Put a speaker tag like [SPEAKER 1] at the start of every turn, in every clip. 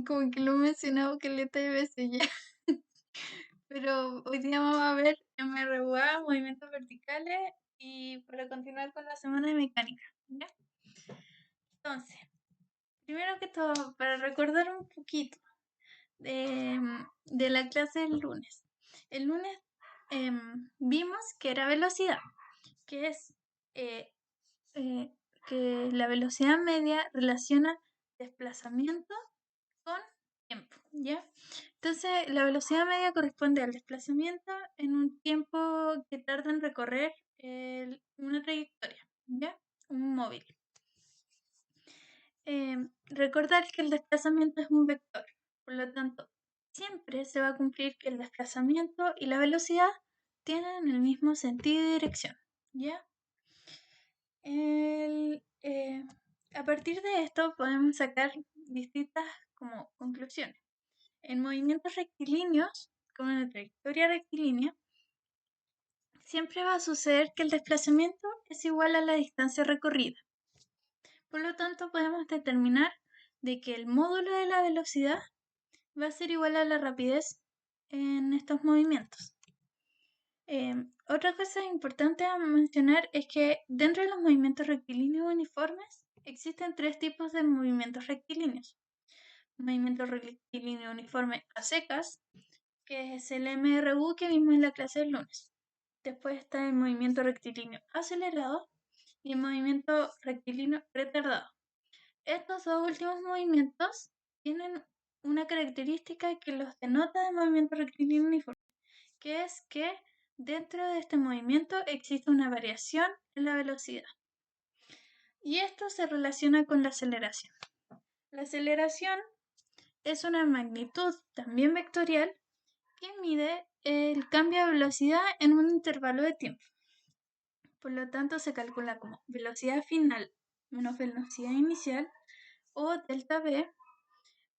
[SPEAKER 1] como que lo he mencionado caleta de veces ya. Pero hoy día vamos a ver MRUA, movimientos verticales, y para continuar con la semana de mecánica, ¿ya? Entonces, primero que todo, para recordar un poquito de la clase del lunes. El lunes vimos que era velocidad, que es eh, eh, que la velocidad media relaciona desplazamiento con tiempo, ¿ya? Entonces, la velocidad media corresponde al desplazamiento en un tiempo que tarda en recorrer una trayectoria, ¿ya? Un móvil. Recordar que el desplazamiento es un vector, por lo tanto, siempre se va a cumplir que el desplazamiento y la velocidad tienen el mismo sentido y dirección, ¿ya? A partir de esto podemos sacar distintas como conclusiones. En movimientos rectilíneos, con una trayectoria rectilínea, siempre va a suceder que el desplazamiento es igual a la distancia recorrida. Por lo tanto, podemos determinar de que el módulo de la velocidad va a ser igual a la rapidez en estos movimientos. Otra cosa importante a mencionar es que dentro de los movimientos rectilíneos uniformes existen tres tipos de movimientos rectilíneos. Movimiento rectilíneo uniforme a secas, que es el MRU que vimos en la clase del lunes. Después está el movimiento rectilíneo acelerado y el movimiento rectilíneo retardado. Estos dos últimos movimientos tienen una característica que los denota de movimiento rectilíneo uniforme, que es que dentro de este movimiento existe una variación en la velocidad. Y esto se relaciona con la aceleración. La aceleración es una magnitud también vectorial que mide el cambio de velocidad en un intervalo de tiempo. Por lo tanto, se calcula como velocidad final menos velocidad inicial, o delta V,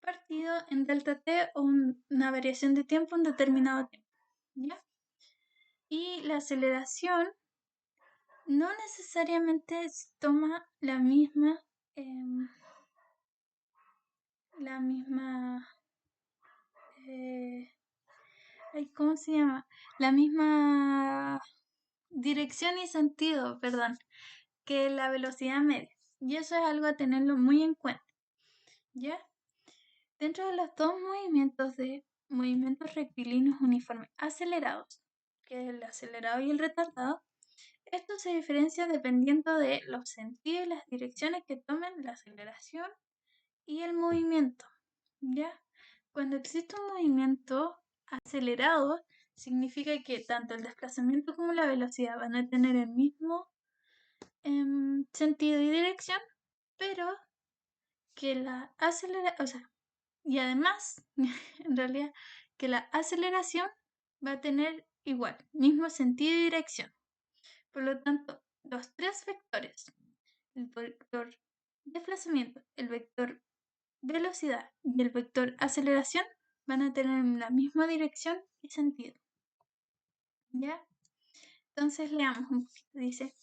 [SPEAKER 1] partido en delta T, o una variación de tiempo en determinado tiempo, ¿ya? Y la aceleración no necesariamente toma la misma ¿cómo se llama? La misma dirección y sentido, perdón, que la velocidad media. Y eso es algo a tenerlo muy en cuenta, ¿ya? Dentro de los dos movimientos rectilíneos uniformes acelerados, que es el acelerado y el retardado, esto se diferencia dependiendo de los sentidos y las direcciones que tomen la aceleración y el movimiento, ¿ya? Cuando existe un movimiento acelerado, significa que tanto el desplazamiento como la velocidad van a tener el mismo sentido y dirección, pero que la aceleración, y además, en realidad, que la aceleración va a tener igual, mismo sentido y dirección. Por lo tanto, los tres vectores, el vector desplazamiento, el vector velocidad y el vector aceleración, van a tener la misma dirección y sentido, ¿ya? Entonces leamos un poquito. Dice,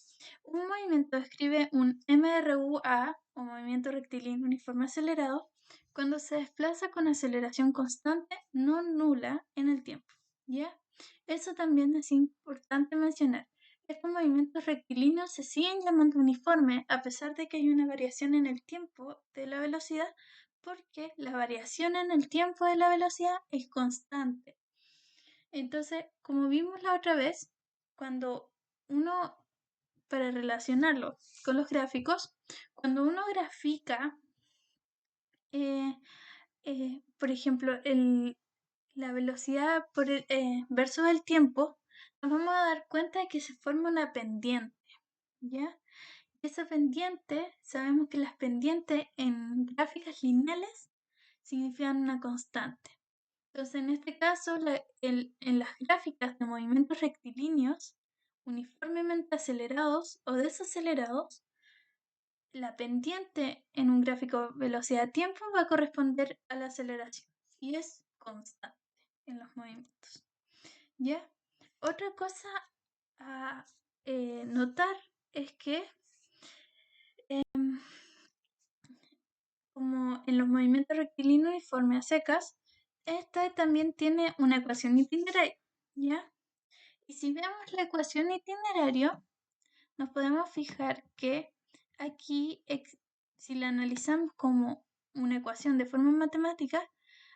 [SPEAKER 1] un movimiento describe un MRUA, o movimiento rectilíneo uniforme acelerado, cuando se desplaza con aceleración constante no nula en el tiempo, ¿ya? Eso también es importante mencionar. Estos movimientos rectilíneos se siguen llamando uniformes a pesar de que hay una variación en el tiempo de la velocidad, porque la variación en el tiempo de la velocidad es constante. Entonces, como vimos la otra vez, cuando uno, para relacionarlo con los gráficos, cuando uno grafica, por ejemplo, la velocidad versus el tiempo, nos vamos a dar cuenta de que se forma una pendiente, ¿ya? Esa pendiente, sabemos que las pendientes en gráficas lineales significan una constante. Entonces, en este caso, en las gráficas de movimientos rectilíneos uniformemente acelerados o desacelerados, la pendiente en un gráfico velocidad-tiempo va a corresponder a la aceleración y es constante en los movimientos, ¿ya? Otra cosa a notar es que como en los movimientos rectilíneos uniformes a secas, esta también tiene una ecuación itinerario, ¿ya? Y si vemos la ecuación itinerario, nos podemos fijar que aquí, si la analizamos como una ecuación de forma matemática,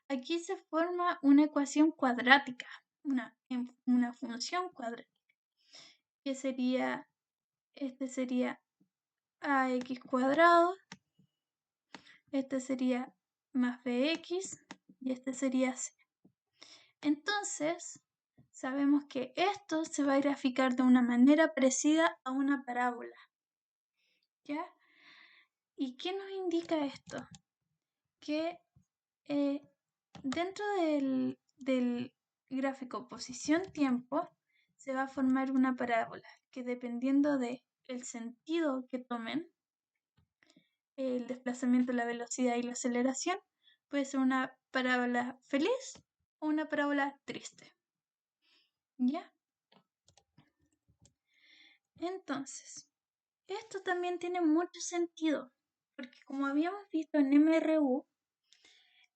[SPEAKER 1] aquí se forma una ecuación cuadrática, una función cuadrática, que sería, este sería ax cuadrado, este sería más bx y este sería c. Entonces, sabemos que esto se va a graficar de una manera parecida a una parábola, ¿ya? ¿Y qué nos indica esto? Que dentro del gráfico posición-tiempo se va a formar una parábola que, dependiendo del sentido que tomen, el desplazamiento, la velocidad y la aceleración, puede ser una parábola feliz o una parábola triste. ¿Ya? Entonces, esto también tiene mucho sentido, porque como habíamos visto en MRU,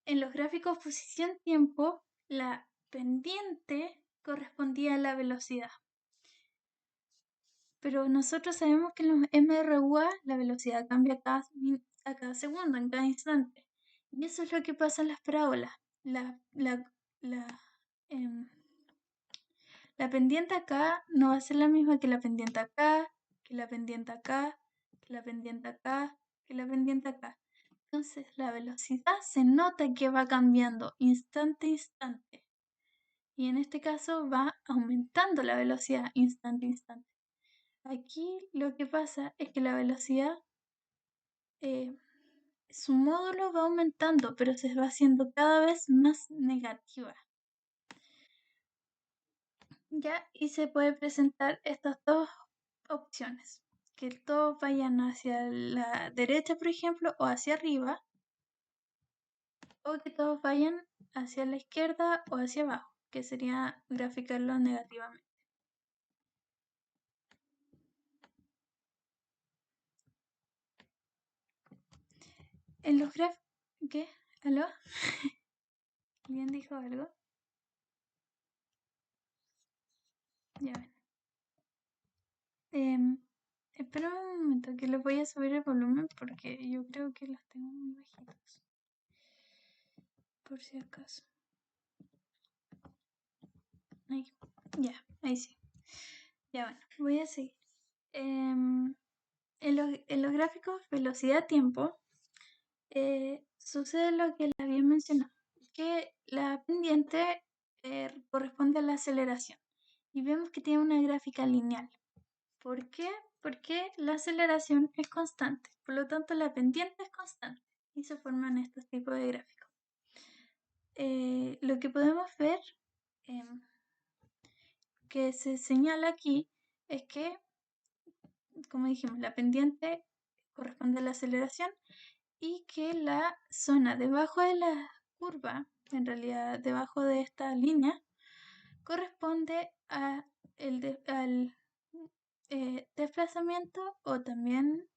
[SPEAKER 1] en los gráficos posición-tiempo, la pendiente correspondía a la velocidad. Pero nosotros sabemos que en los MRUA la velocidad cambia a cada segundo, en cada instante. Y eso es lo que pasa en las parábolas. Em, la pendiente acá no va a ser la misma que la pendiente acá, que la pendiente acá, que la pendiente acá, que la pendiente acá. Entonces la velocidad se nota que va cambiando instante a instante. Y en este caso va aumentando la velocidad instante a instante. Aquí lo que pasa es que la velocidad, su módulo va aumentando, pero se va haciendo cada vez más negativa. ¿Ya? Y se puede presentar estas dos opciones. Que todos vayan hacia la derecha, por ejemplo, o hacia arriba. O que todos vayan hacia la izquierda o hacia abajo, que sería graficarlo negativamente. En los gráficos... ¿Qué? ¿Aló? ¿Alguien dijo algo? Ya ven. Espera un momento que les voy a subir el volumen porque yo creo que los tengo muy bajitos. Por si acaso. Ahí. Ya, ahí sí. Ya bueno, voy a seguir. En los gráficos velocidad-tiempo sucede lo que les había mencionado, que la pendiente corresponde a la aceleración y vemos que tiene una gráfica lineal. ¿Por qué? Porque la aceleración es constante, por lo tanto la pendiente es constante y se forman estos tipos de gráficos. Lo que podemos ver que se señala aquí es que, como dijimos, la pendiente corresponde a la aceleración y que la zona debajo de la curva, en realidad debajo de esta línea, corresponde al desplazamiento, o también,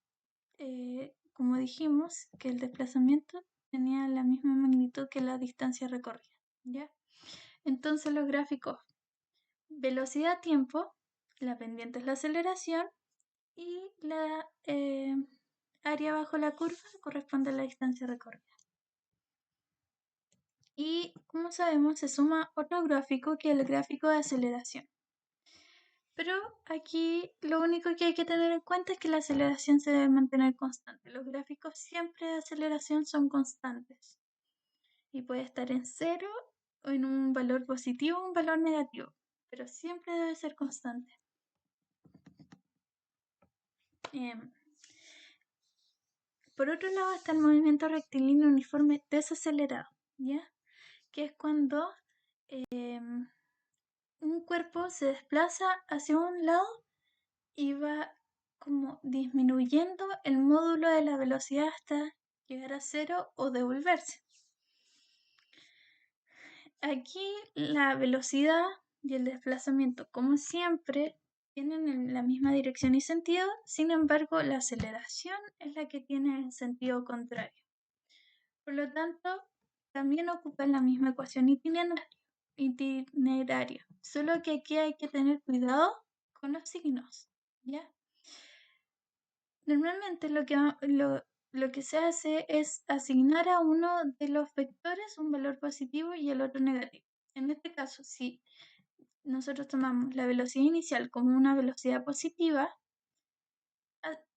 [SPEAKER 1] como dijimos, que el desplazamiento tenía la misma magnitud que la distancia recorrida, ¿ya? Entonces los gráficos velocidad-tiempo, la pendiente es la aceleración y la área bajo la curva corresponde a la distancia recorrida. Y como sabemos, se suma otro gráfico que es el gráfico de aceleración. Pero aquí lo único que hay que tener en cuenta es que la aceleración se debe mantener constante. Los gráficos siempre de aceleración son constantes. Y puede estar en cero o en un valor positivo o un valor negativo. Pero siempre debe ser constante. Por otro lado está el movimiento rectilíneo uniforme desacelerado, ¿ya? Que es cuando un cuerpo se desplaza hacia un lado y va como disminuyendo el módulo de la velocidad hasta llegar a cero o devolverse. Aquí la velocidad y el desplazamiento, como siempre, tienen la misma dirección y sentido, sin embargo la aceleración es la que tiene el sentido contrario. Por lo tanto, también ocupan la misma ecuación itinerario, solo que aquí hay que tener cuidado con los signos, ¿ya? Normalmente lo que se hace es asignar a uno de los vectores un valor positivo y al otro negativo. En este caso, si nosotros tomamos la velocidad inicial como una velocidad positiva,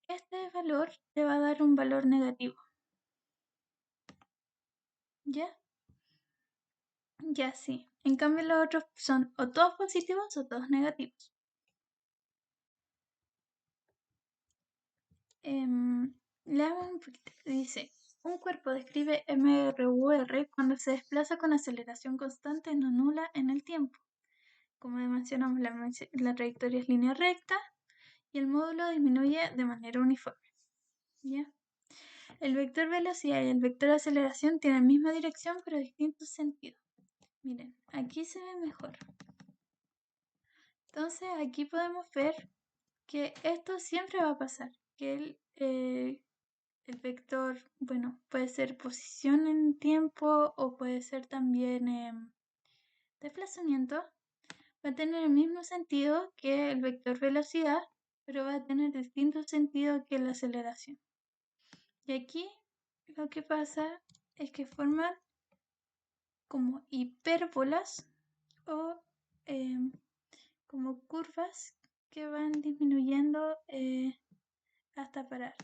[SPEAKER 1] este valor te va a dar un valor negativo. ¿Ya? Ya sí. En cambio los otros son o todos positivos o todos negativos. Leamos un poquito. Dice, un cuerpo describe MRUR cuando se desplaza con aceleración constante no nula en el tiempo. Como mencionamos, la trayectoria es línea recta y el módulo disminuye de manera uniforme. ¿Ya? El vector velocidad y el vector aceleración tienen la misma dirección pero distintos sentidos. Miren, aquí se ve mejor. Entonces aquí podemos ver que esto siempre va a pasar, que el vector, bueno, puede ser posición en tiempo o puede ser también desplazamiento, va a tener el mismo sentido que el vector velocidad, pero va a tener distinto sentido que la aceleración. Y aquí lo que pasa es que forman como hipérbolas o como curvas que van disminuyendo hasta parar.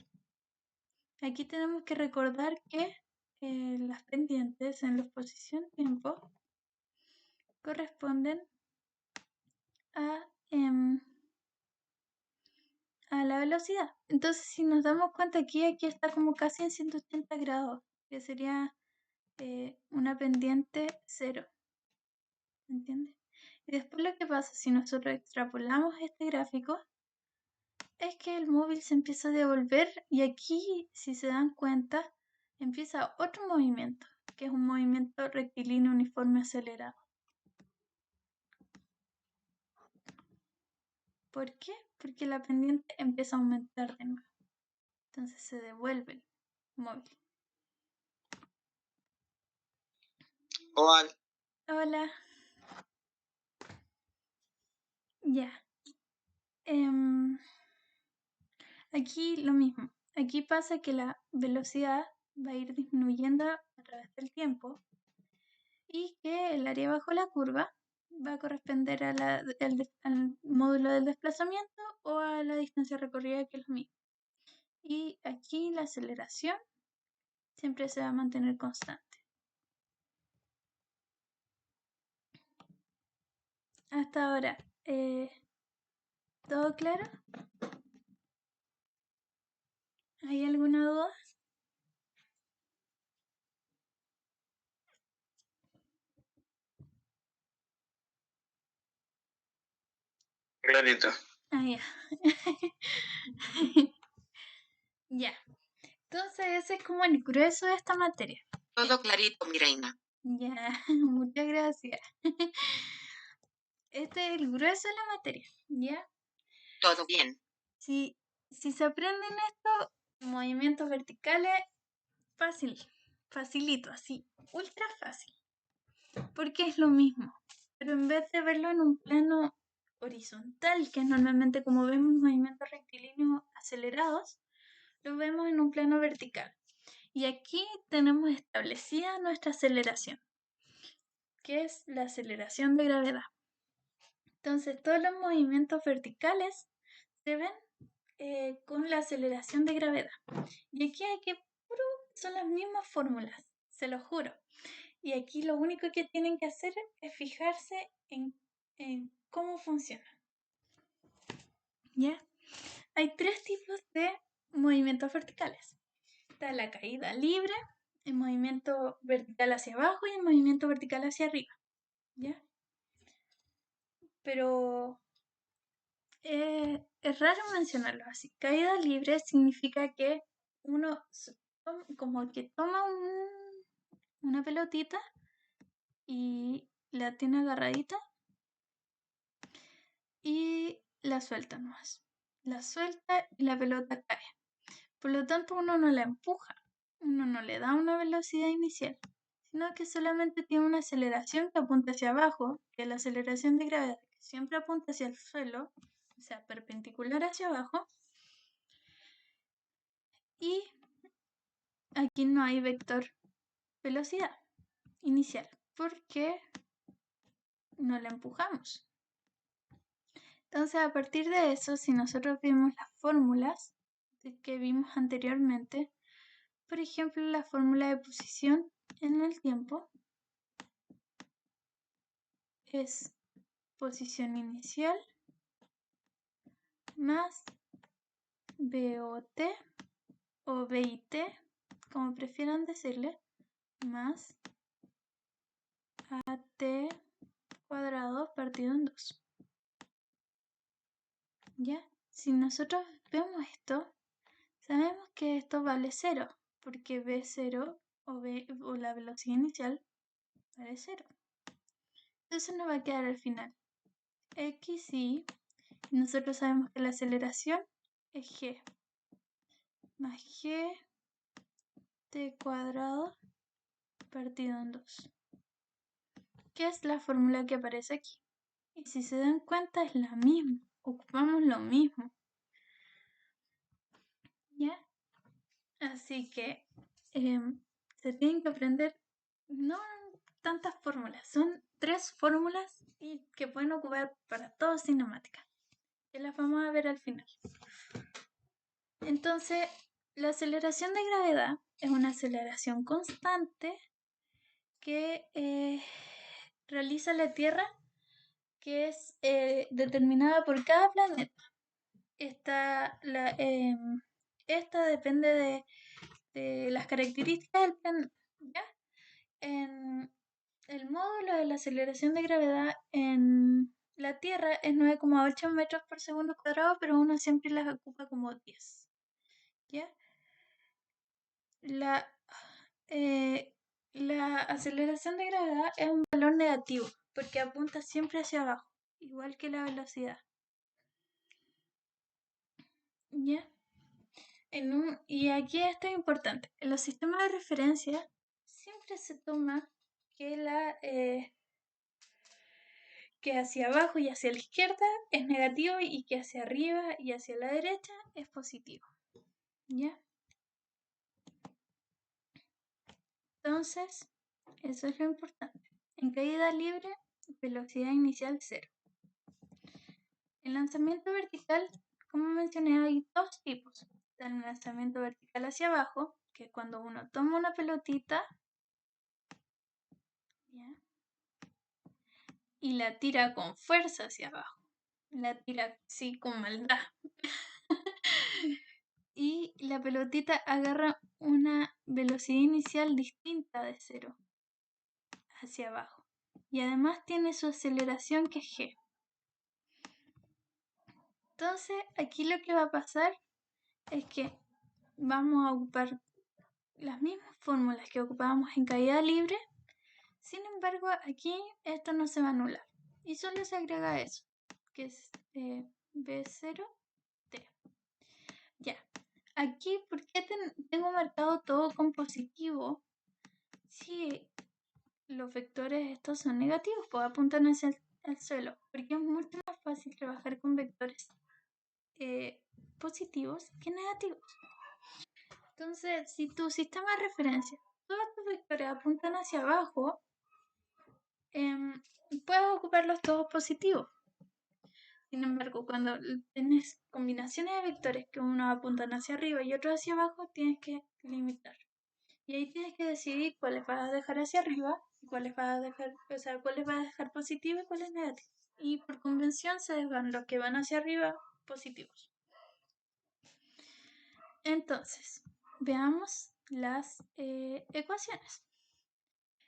[SPEAKER 1] Aquí tenemos que recordar que las pendientes en la posición tiempo corresponden a, a la velocidad. Entonces, si nos damos cuenta aquí está como casi en 180 grados, que sería una pendiente cero. ¿Entiendes? Y después lo que pasa si nosotros extrapolamos este gráfico es que el móvil se empieza a devolver y aquí, si se dan cuenta, empieza otro movimiento, que es un movimiento rectilíneo uniforme acelerado. ¿Por qué? Porque la pendiente empieza a aumentar de nuevo. Entonces se devuelve el móvil.
[SPEAKER 2] Hola.
[SPEAKER 1] Hola. Ya. Aquí lo mismo. Aquí pasa que la velocidad va a ir disminuyendo a través del tiempo y que el área bajo la curva va a corresponder al módulo del desplazamiento o a la distancia recorrida, que es lo mismo. Y aquí la aceleración siempre se va a mantener constante. Hasta ahora, ¿todo claro? ¿Hay alguna duda?
[SPEAKER 2] Clarito.
[SPEAKER 1] Ah, ya. Ya. Entonces ese es como el grueso de esta materia.
[SPEAKER 2] Todo clarito, mi reina.
[SPEAKER 1] Ya, muchas gracias. Este es el grueso de la materia, ¿ya?
[SPEAKER 2] Todo bien.
[SPEAKER 1] Si se aprenden estos movimientos verticales, fácil, facilito, así, ultra fácil. Porque es lo mismo. Pero en vez de verlo en un plano horizontal, que es normalmente como vemos movimientos rectilíneos acelerados, lo vemos en un plano vertical. Y aquí tenemos establecida nuestra aceleración, que es la aceleración de gravedad. Entonces, todos los movimientos verticales se ven con la aceleración de gravedad. Y aquí hay que, son las mismas fórmulas, se lo juro. Y aquí lo único que tienen que hacer es fijarse en cómo funciona. ¿Ya? Hay tres tipos de movimientos verticales. Está la caída libre, el movimiento vertical hacia abajo y el movimiento vertical hacia arriba. ¿Ya? Pero es raro mencionarlo así. Caída libre significa que uno como que toma una pelotita y la tiene agarradita y la suelta nomás. La suelta y la pelota cae. Por lo tanto, uno no la empuja. uno no le da una velocidad inicial, sino que solamente tiene una aceleración que apunta hacia abajo, que es la aceleración de gravedad, que siempre apunta hacia el suelo, o sea, perpendicular hacia abajo. Y aquí no hay vector velocidad inicial, porque no la empujamos. Entonces, a partir de eso, si nosotros vemos las fórmulas que vimos anteriormente, por ejemplo, la fórmula de posición en el tiempo es posición inicial más BOT o BIT, como prefieran decirle, más AT cuadrado partido en 2. ¿Ya? Si nosotros vemos esto, sabemos que esto vale 0, porque B0 o la velocidad inicial vale 0. Entonces nos va a quedar al final X y nosotros sabemos que la aceleración es G más G T cuadrado partido en 2, que es la fórmula que aparece aquí. Y si se dan cuenta es la misma, ocupamos lo mismo. ¿Ya? Así que se tienen que aprender no tantas fórmulas, son 3 fórmulas y que pueden ocupar para todo cinemática, que las vamos a ver al final. Entonces, la aceleración de gravedad es una aceleración constante que realiza la Tierra, que es determinada por cada planeta. Esta depende de las características del planeta. ¿Ya? El módulo de la aceleración de gravedad en la Tierra es 9,8 metros por segundo cuadrado, pero uno siempre las ocupa como 10. ¿Ya? La aceleración de gravedad es un valor negativo, porque apunta siempre hacia abajo, igual que la velocidad. ¿Ya? Y aquí esto es importante. En los sistemas de referencia siempre se toma que hacia abajo y hacia la izquierda es negativo y que hacia arriba y hacia la derecha es positivo. ¿Ya? Entonces, eso es lo importante. En caída libre, velocidad inicial 0. El lanzamiento vertical, como mencioné, hay 2 tipos. Está el lanzamiento vertical hacia abajo, que es cuando uno toma una pelotita, ¿ya?, y la tira con fuerza hacia abajo. La tira así con maldad. Y la pelotita agarra una velocidad inicial distinta de 0 hacia abajo. Y además tiene su aceleración que es G. Entonces, aquí lo que va a pasar es que vamos a ocupar las mismas fórmulas que ocupábamos en caída libre. Sin embargo, aquí esto no se va a anular. Y solo se agrega eso, que es B0T. Ya. Aquí, ¿por qué tengo marcado todo con positivo? Si los vectores estos son negativos, pues apuntan hacia el suelo. Porque es mucho más fácil trabajar con vectores positivos que negativos. Entonces, si tu sistema de referencia, todos tus vectores apuntan hacia abajo, puedes ocuparlos todos positivos. Sin embargo, cuando tienes combinaciones de vectores que unos apuntan hacia arriba y otros hacia abajo, tienes que limitar. Y ahí tienes que decidir cuáles vas a dejar hacia arriba y cuáles vas a dejar positivos y cuáles negativos. Y por convención se dejan los que van hacia arriba positivos. Entonces, veamos las ecuaciones.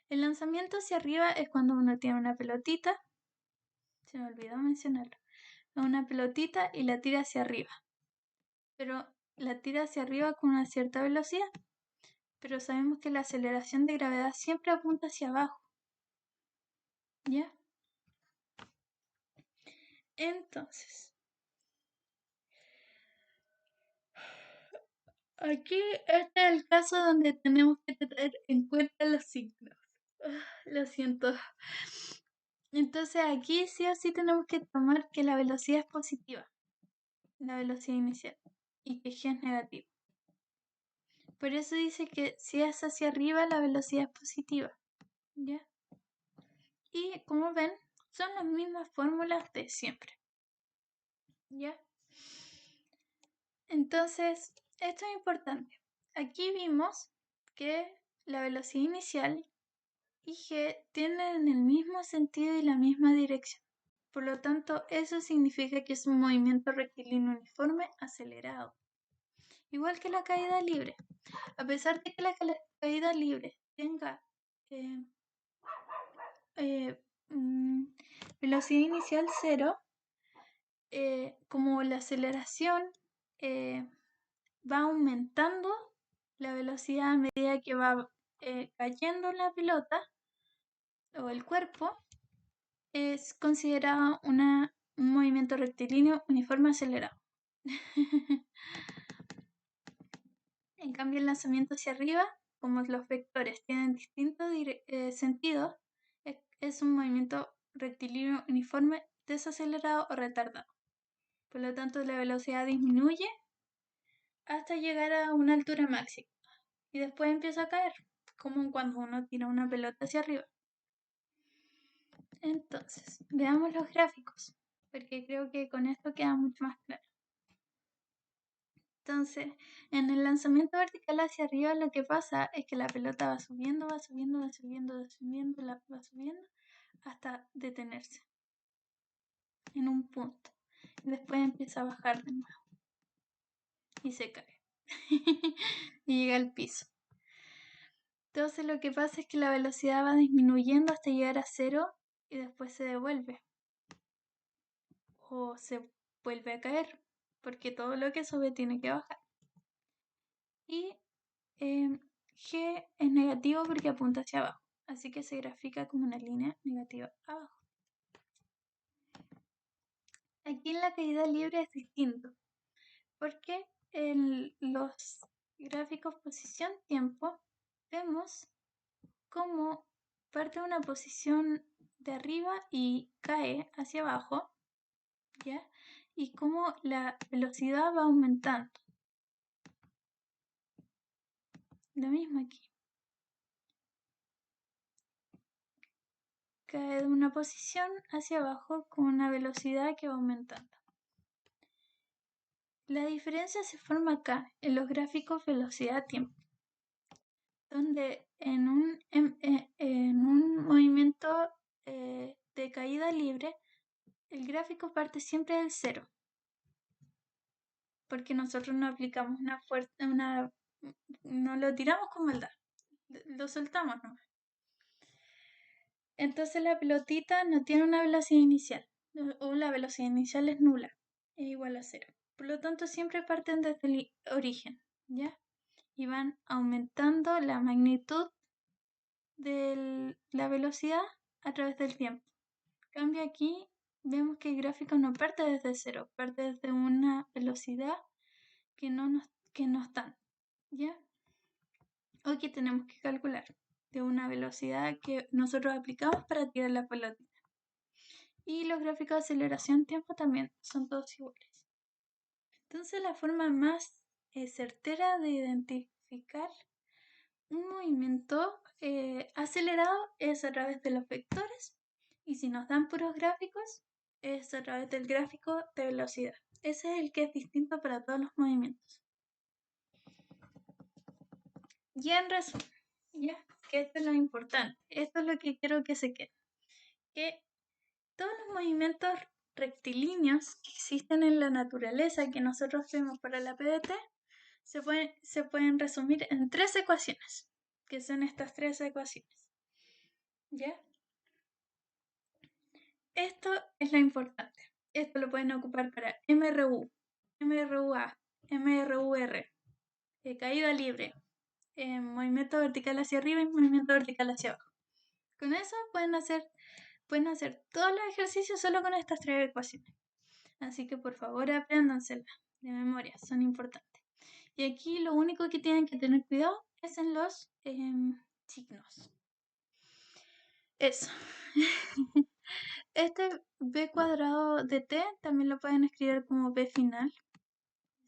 [SPEAKER 1] El lanzamiento hacia arriba es cuando uno tiene una pelotita, se me olvidó mencionarlo, una pelotita y la tira hacia arriba. Pero la tira hacia arriba con una cierta velocidad. Pero sabemos que la aceleración de gravedad siempre apunta hacia abajo. ¿Ya? Entonces, Aquí este es el caso donde tenemos que tener en cuenta los signos. Lo siento. Entonces aquí sí o sí tenemos que tomar que la velocidad es positiva, la velocidad inicial, y que g es negativo. Por eso dice que si es hacia arriba la velocidad es positiva, ¿ya? Y como ven, son las mismas fórmulas de siempre, ¿ya? Entonces, esto es importante. Aquí vimos que la velocidad inicial y g tienen el mismo sentido y la misma dirección. Por lo tanto, eso significa que es un movimiento rectilíneo uniforme acelerado. Igual que la caída libre. A pesar de que la caída libre tenga velocidad inicial 0, como la aceleración va aumentando la velocidad a medida que va cayendo la pelota o el cuerpo, es considerado un movimiento rectilíneo uniforme acelerado. En cambio, el lanzamiento hacia arriba, como los vectores tienen distintos sentidos, es un movimiento rectilíneo uniforme desacelerado o retardado. Por lo tanto, la velocidad disminuye hasta llegar a una altura máxima y después empieza a caer, como cuando uno tira una pelota hacia arriba. Entonces, veamos los gráficos, porque creo que con esto queda mucho más claro. Entonces, en el lanzamiento vertical hacia arriba lo que pasa es que la pelota va subiendo, va subiendo, va subiendo, va subiendo, va subiendo hasta detenerse en un punto. Y después empieza a bajar de nuevo y se cae y llega al piso. Entonces lo que pasa es que la velocidad va disminuyendo hasta llegar a 0 y después se devuelve o se vuelve a caer, porque todo lo que sube tiene que bajar. Y g es negativo porque apunta hacia abajo, así que se grafica como una línea negativa abajo. Aquí en la caída libre es distinto, porque en los gráficos posición-tiempo vemos cómo parte de una posición de arriba y cae hacia abajo, ¿ya? Y cómo la velocidad va aumentando. Lo mismo aquí. Cae de una posición hacia abajo con una velocidad que va aumentando. La diferencia se forma acá, en los gráficos velocidad-tiempo, donde en un movimiento de caída libre, el gráfico parte siempre del 0, porque nosotros no aplicamos una fuerza, no lo tiramos con maldad, lo soltamos nomás. Entonces la pelotita no tiene una velocidad inicial, o la velocidad inicial es nula, es igual a 0. Por lo tanto, siempre parten desde el origen, ¿ya? Y van aumentando la magnitud de la velocidad a través del tiempo. En cambio aquí vemos que el gráfico no parte desde 0, parte desde una velocidad que no están, ¿ya? O que tenemos que calcular de una velocidad que nosotros aplicamos para tirar la pelotita. Y los gráficos de aceleración-tiempo también son todos iguales. Entonces la forma más certera de identificar un movimiento acelerado es a través de los vectores, y si nos dan puros gráficos es a través del gráfico de velocidad. Ese es el que es distinto para todos los movimientos. Y en resumen, ya que esto es lo importante, esto es lo que quiero que se quede, que todos los movimientos rectilíneos que existen en la naturaleza que nosotros vemos para la PDT se pueden resumir en 3 ecuaciones, que son estas 3 ecuaciones. ¿Ya? Esto es lo importante. Esto lo pueden ocupar para MRU, MRUA, MRUR, caída libre, movimiento vertical hacia arriba y movimiento vertical hacia abajo. Con eso pueden hacer todos los ejercicios solo con estas 3 ecuaciones. Así que por favor apréndanselas de memoria, son importantes. Y aquí lo único que tienen que tener cuidado es en los signos. Eso. Este b cuadrado de t también lo pueden escribir como b final.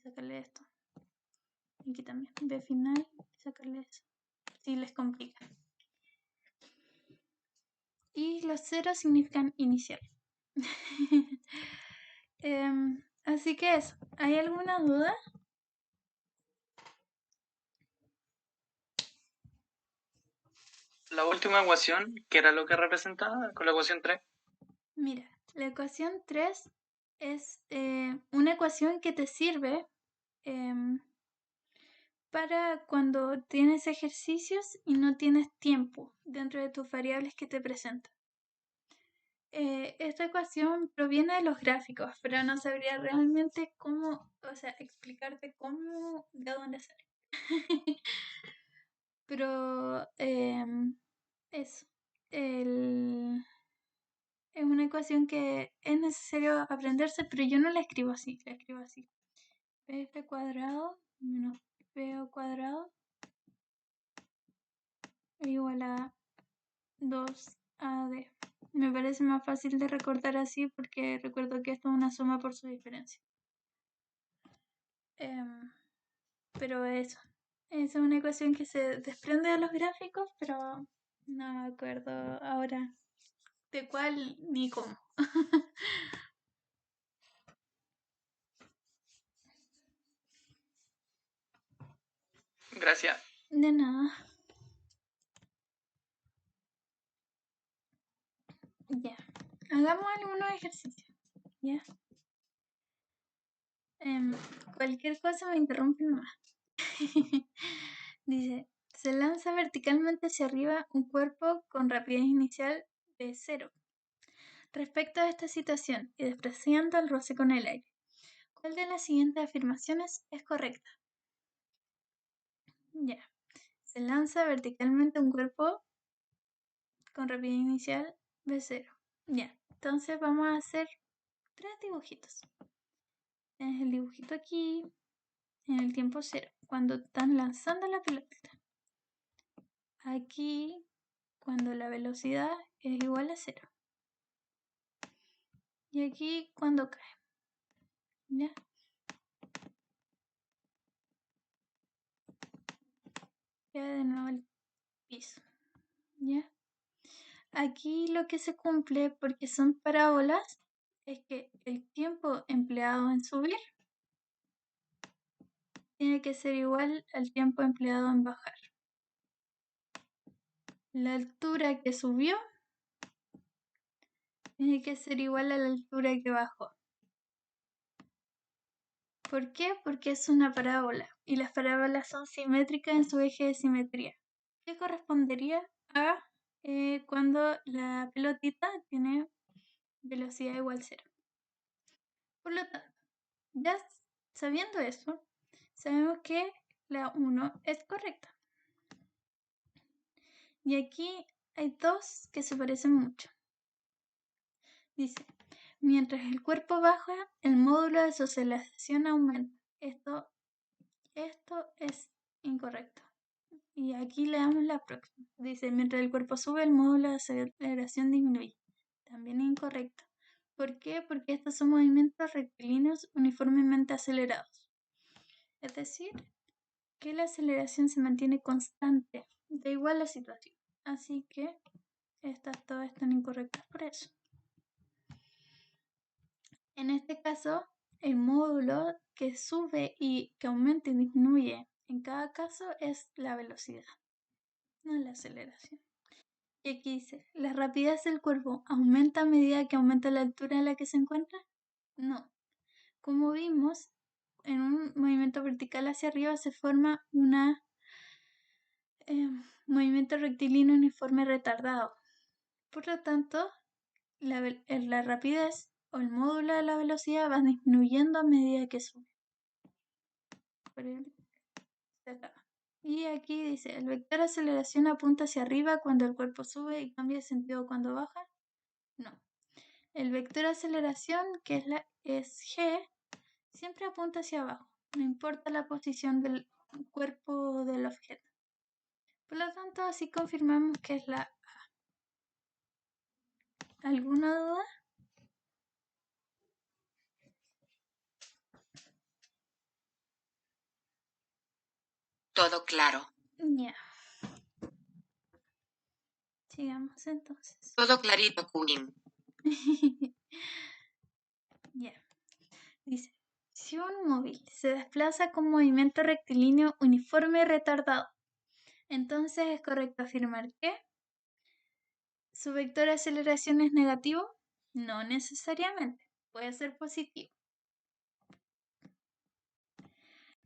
[SPEAKER 1] Sacarle esto. Aquí también. B final. Sacarle eso. Si les complica. Y los ceros significan inicial. Así que eso. ¿Hay alguna duda?
[SPEAKER 3] La última ecuación, ¿qué era lo que representaba con la ecuación 3?
[SPEAKER 1] Mira, la ecuación 3 es una ecuación que te sirve para cuando tienes ejercicios y no tienes tiempo dentro de tus variables que te presentan. Esta ecuación proviene de los gráficos, pero no sabría realmente cómo, o sea, explicarte cómo, de dónde sale. Pero eso. Es una ecuación que es necesario aprenderse, pero yo no la escribo así, la escribo así. Pf cuadrado menos po cuadrado igual a 2AD. Me parece más fácil de recordar así porque recuerdo que esto es una suma por su diferencia. Pero eso. Esa es una ecuación que se desprende de los gráficos, pero no me acuerdo ahora de cuál ni cómo.
[SPEAKER 3] Gracias.
[SPEAKER 1] De nada. Ya. Hagamos algunos ejercicios. Ya. Cualquier cosa me interrumpe más. Dice, se lanza verticalmente hacia arriba un cuerpo con rapidez inicial de 0. Respecto a esta situación y despreciando el roce con el aire, ¿cuál de las siguientes afirmaciones es correcta? Ya. Se lanza verticalmente un cuerpo con rapidez inicial de 0. Ya. Entonces vamos a hacer 3 dibujitos. Tienes el dibujito aquí en el tiempo 0, cuando están lanzando la pelotita. Aquí, cuando la velocidad es igual a 0. Y aquí, cuando cae. ¿Ya? Queda de nuevo el piso. ¿Ya? Aquí lo que se cumple, porque son parábolas, es que el tiempo empleado en subir tiene que ser igual al tiempo empleado en bajar. La altura que subió tiene que ser igual a la altura que bajó. ¿Por qué? Porque es una parábola y las parábolas son simétricas en su eje de simetría. ¿Qué correspondería a cuando la pelotita tiene velocidad igual a 0? Por lo tanto, ya sabiendo eso, sabemos que la 1 es correcta. Y aquí hay dos que se parecen mucho. Dice, mientras el cuerpo baja, el módulo de su aceleración aumenta. Esto es incorrecto. Y aquí le damos la próxima. Dice, mientras el cuerpo sube, el módulo de aceleración disminuye. También incorrecto. ¿Por qué? Porque estos son movimientos rectilíneos uniformemente acelerados. Es decir, que la aceleración se mantiene constante, da igual la situación. Así que estas todas están incorrectas por eso. En este caso, el módulo que sube y que aumenta y disminuye en cada caso es la velocidad, no la aceleración. Y aquí dice, ¿la rapidez del cuerpo aumenta a medida que aumenta la altura en la que se encuentra? No. Como vimos, en un movimiento vertical hacia arriba se forma un movimiento rectilíneo uniforme retardado. Por lo tanto, la rapidez o el módulo de la velocidad va disminuyendo a medida que sube. Y aquí dice, el vector de aceleración apunta hacia arriba cuando el cuerpo sube y cambia de sentido cuando baja. No. El vector de aceleración, que es G, siempre apunta hacia abajo. no importa la posición del cuerpo del objeto. Por lo tanto, así confirmamos que es la A. ¿Alguna duda?
[SPEAKER 2] Todo claro.
[SPEAKER 1] Ya. Sigamos entonces.
[SPEAKER 2] Todo clarito, Queen.
[SPEAKER 1] Ya. Dice, si un móvil se desplaza con movimiento rectilíneo uniforme y retardado, entonces es correcto afirmar que su vector de aceleración es negativo. No necesariamente, puede ser positivo.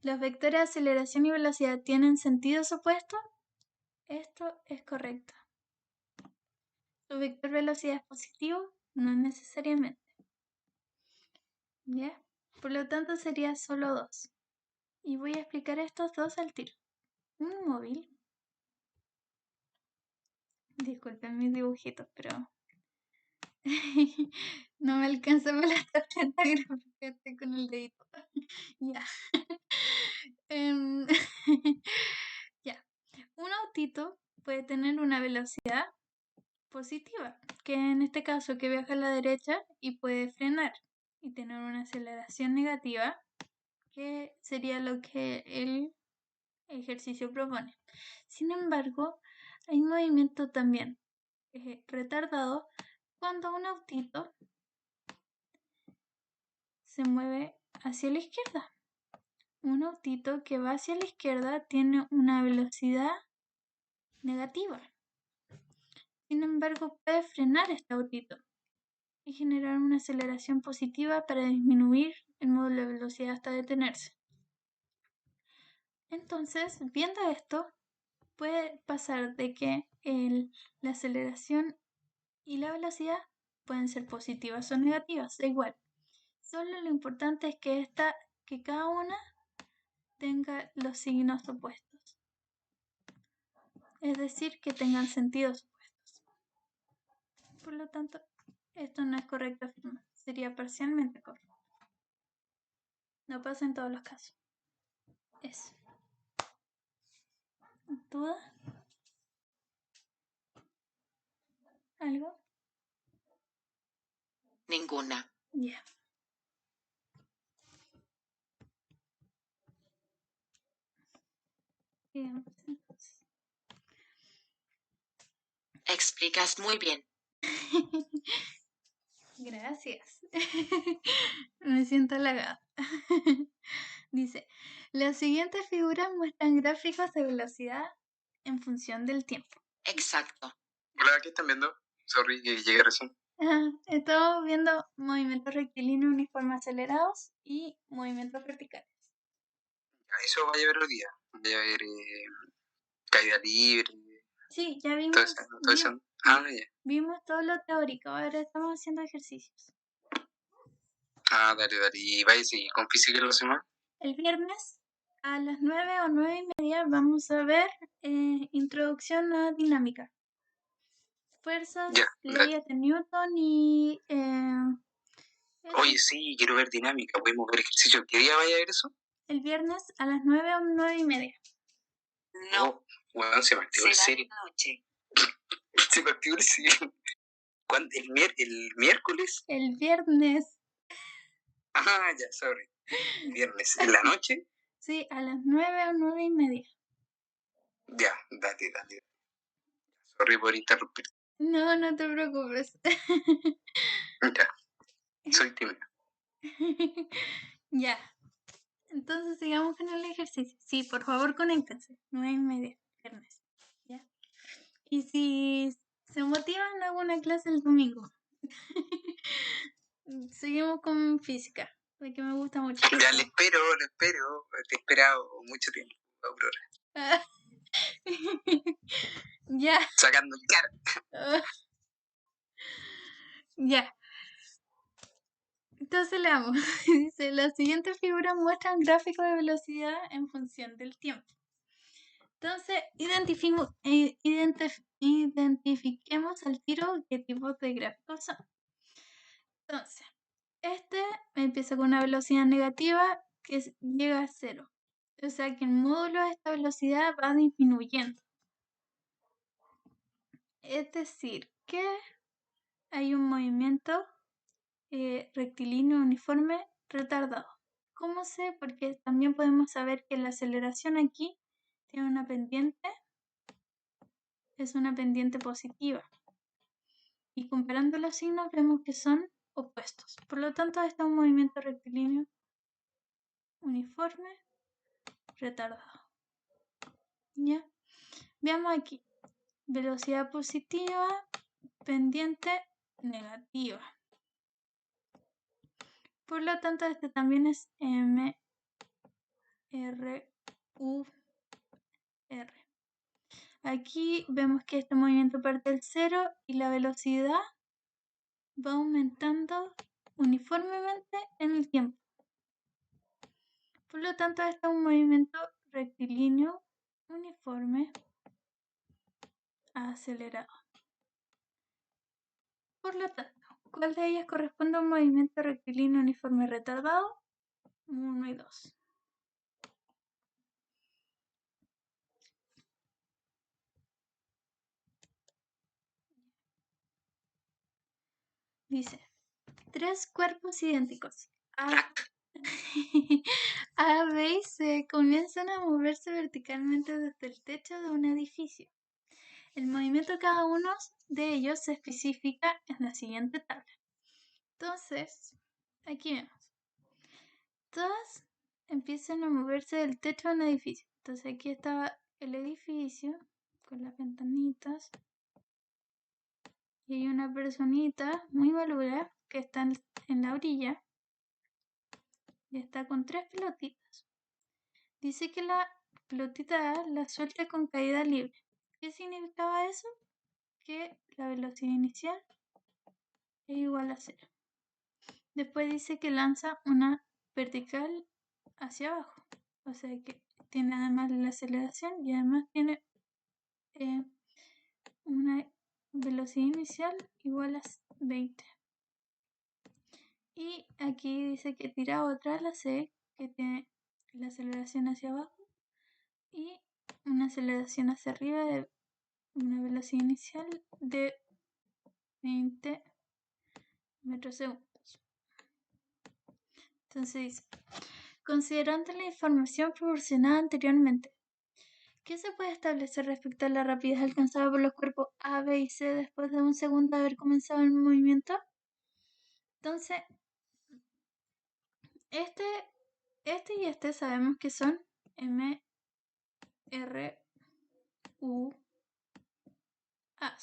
[SPEAKER 1] ¿Los vectores de aceleración y velocidad tienen sentidos opuestos? Esto es correcto. ¿Su vector velocidad es positivo? No necesariamente. ¿Ya? Por lo tanto sería solo 2. Y voy a explicar estos dos al tiro. Un móvil. Disculpen mis dibujitos, pero no me alcanza para la tarjeta gráfica, estoy con el dedito. Ya. Ya. Un autito puede tener una velocidad positiva, que en este caso que viaja a la derecha y puede frenar, y tener una aceleración negativa, que sería lo que el ejercicio propone. Sin embargo, hay movimiento también retardado cuando un autito se mueve hacia la izquierda. Un autito que va hacia la izquierda tiene una velocidad negativa. Sin embargo, puede frenar este autito y generar una aceleración positiva para disminuir el módulo de velocidad hasta detenerse. Entonces, viendo esto, puede pasar de que la aceleración y la velocidad pueden ser positivas o negativas, da igual. Solo lo importante es que cada una tenga los signos opuestos. Es decir, que tengan sentidos opuestos. Por lo tanto, esto no es correcto afirmar. Sería parcialmente correcto. No pasa en todos los casos. Eso. ¿Duda? ¿Algo?
[SPEAKER 2] Ninguna.
[SPEAKER 1] Ya. Sigamos entonces.
[SPEAKER 2] Explicas muy bien.
[SPEAKER 1] Gracias. Me siento halagada. Dice, las siguientes figuras muestran gráficos de velocidad en función del tiempo.
[SPEAKER 2] Exacto. Hola, ¿qué están viendo? Sorry, que llegué recién.
[SPEAKER 1] Estamos viendo movimientos rectilíneos uniformes acelerados y movimientos verticales.
[SPEAKER 2] Eso vaya a ver hoy día. Vaya a ver caída libre.
[SPEAKER 1] Sí, ya vimos.
[SPEAKER 2] Ya.
[SPEAKER 1] Vimos todo lo teórico, ahora estamos haciendo ejercicios.
[SPEAKER 2] Dale. ¿Y vaya a seguir con física la semana?
[SPEAKER 1] El viernes a las 9 o 9:30 vamos a ver introducción a dinámica. Fuerzas, leyes de Newton y...
[SPEAKER 2] Oye, sí, quiero ver dinámica. ¿Podemos ver ejercicio? ¿Qué día vaya a ver eso?
[SPEAKER 1] El viernes a las 9 o 9:30.
[SPEAKER 2] No, bueno, se me activó el serio. Se me activó el serio. ¿Cuándo? ¿El miércoles?
[SPEAKER 1] El viernes.
[SPEAKER 2] Ya, sorry. ¿Viernes? ¿En la noche?
[SPEAKER 1] Sí, a las 9 o 9:30.
[SPEAKER 2] Ya, dale. Sorry por interrumpir.
[SPEAKER 1] No, no te preocupes.
[SPEAKER 2] Ya, soy tímido.
[SPEAKER 1] Ya. Entonces sigamos con el ejercicio. Sí, por favor, conéctense. 9:30, viernes. ¿Ya? Y si se motivan, hago una clase el domingo. Seguimos con física, porque me gusta mucho.
[SPEAKER 2] Ya, le espero. Te he esperado mucho tiempo, Aurora.
[SPEAKER 1] Ya.
[SPEAKER 2] Sacando el cara.
[SPEAKER 1] Ya. Entonces leamos. Dice, las siguientes figuras muestran gráficos de velocidad en función del tiempo. Entonces, identifiquemos al tiro qué tipos de gráficos son. Entonces, este empieza con una velocidad negativa que llega a 0. O sea que el módulo de esta velocidad va disminuyendo. Es decir, que hay un movimiento rectilíneo uniforme retardado. ¿Cómo sé? Porque también podemos saber que la aceleración aquí tiene una pendiente, es una pendiente positiva. Y comparando los signos vemos que son opuestos. Por lo tanto, este es un movimiento rectilíneo uniforme retardado. ¿Ya? Veamos aquí. Velocidad positiva, pendiente negativa. Por lo tanto, este también es MRUR. Aquí vemos que este movimiento parte del 0 y la velocidad va aumentando uniformemente en el tiempo. Por lo tanto, este es un movimiento rectilíneo uniforme acelerado. Por lo tanto, ¿cuál de ellas corresponde a un movimiento rectilíneo uniforme retardado? 1 y 2. Dice, 3 cuerpos idénticos A, B y C comienzan a moverse verticalmente desde el techo de un edificio. El movimiento de cada uno de ellos se especifica en la siguiente tabla. Entonces, aquí vemos. Todas empiezan a moverse del techo de un edificio. Entonces aquí estaba el edificio con las ventanitas. Y hay una personita muy malura que está en la orilla. Y está con 3 pelotitas. Dice que la pelotita A la suelta con caída libre. ¿Qué significaba eso? Que la velocidad inicial es igual a 0. Después dice que lanza una vertical hacia abajo. O sea que tiene además la aceleración y además tiene una velocidad inicial igual a 20. Y aquí dice que tira otra, la C, que tiene la aceleración hacia abajo y una aceleración hacia arriba de una velocidad inicial de 20 metros segundos. Entonces dice, considerando la información proporcionada anteriormente, ¿qué se puede establecer respecto a la rapidez alcanzada por los cuerpos A, B y C después de un segundo de haber comenzado el movimiento? Entonces, este y este sabemos que son M, R, U, A.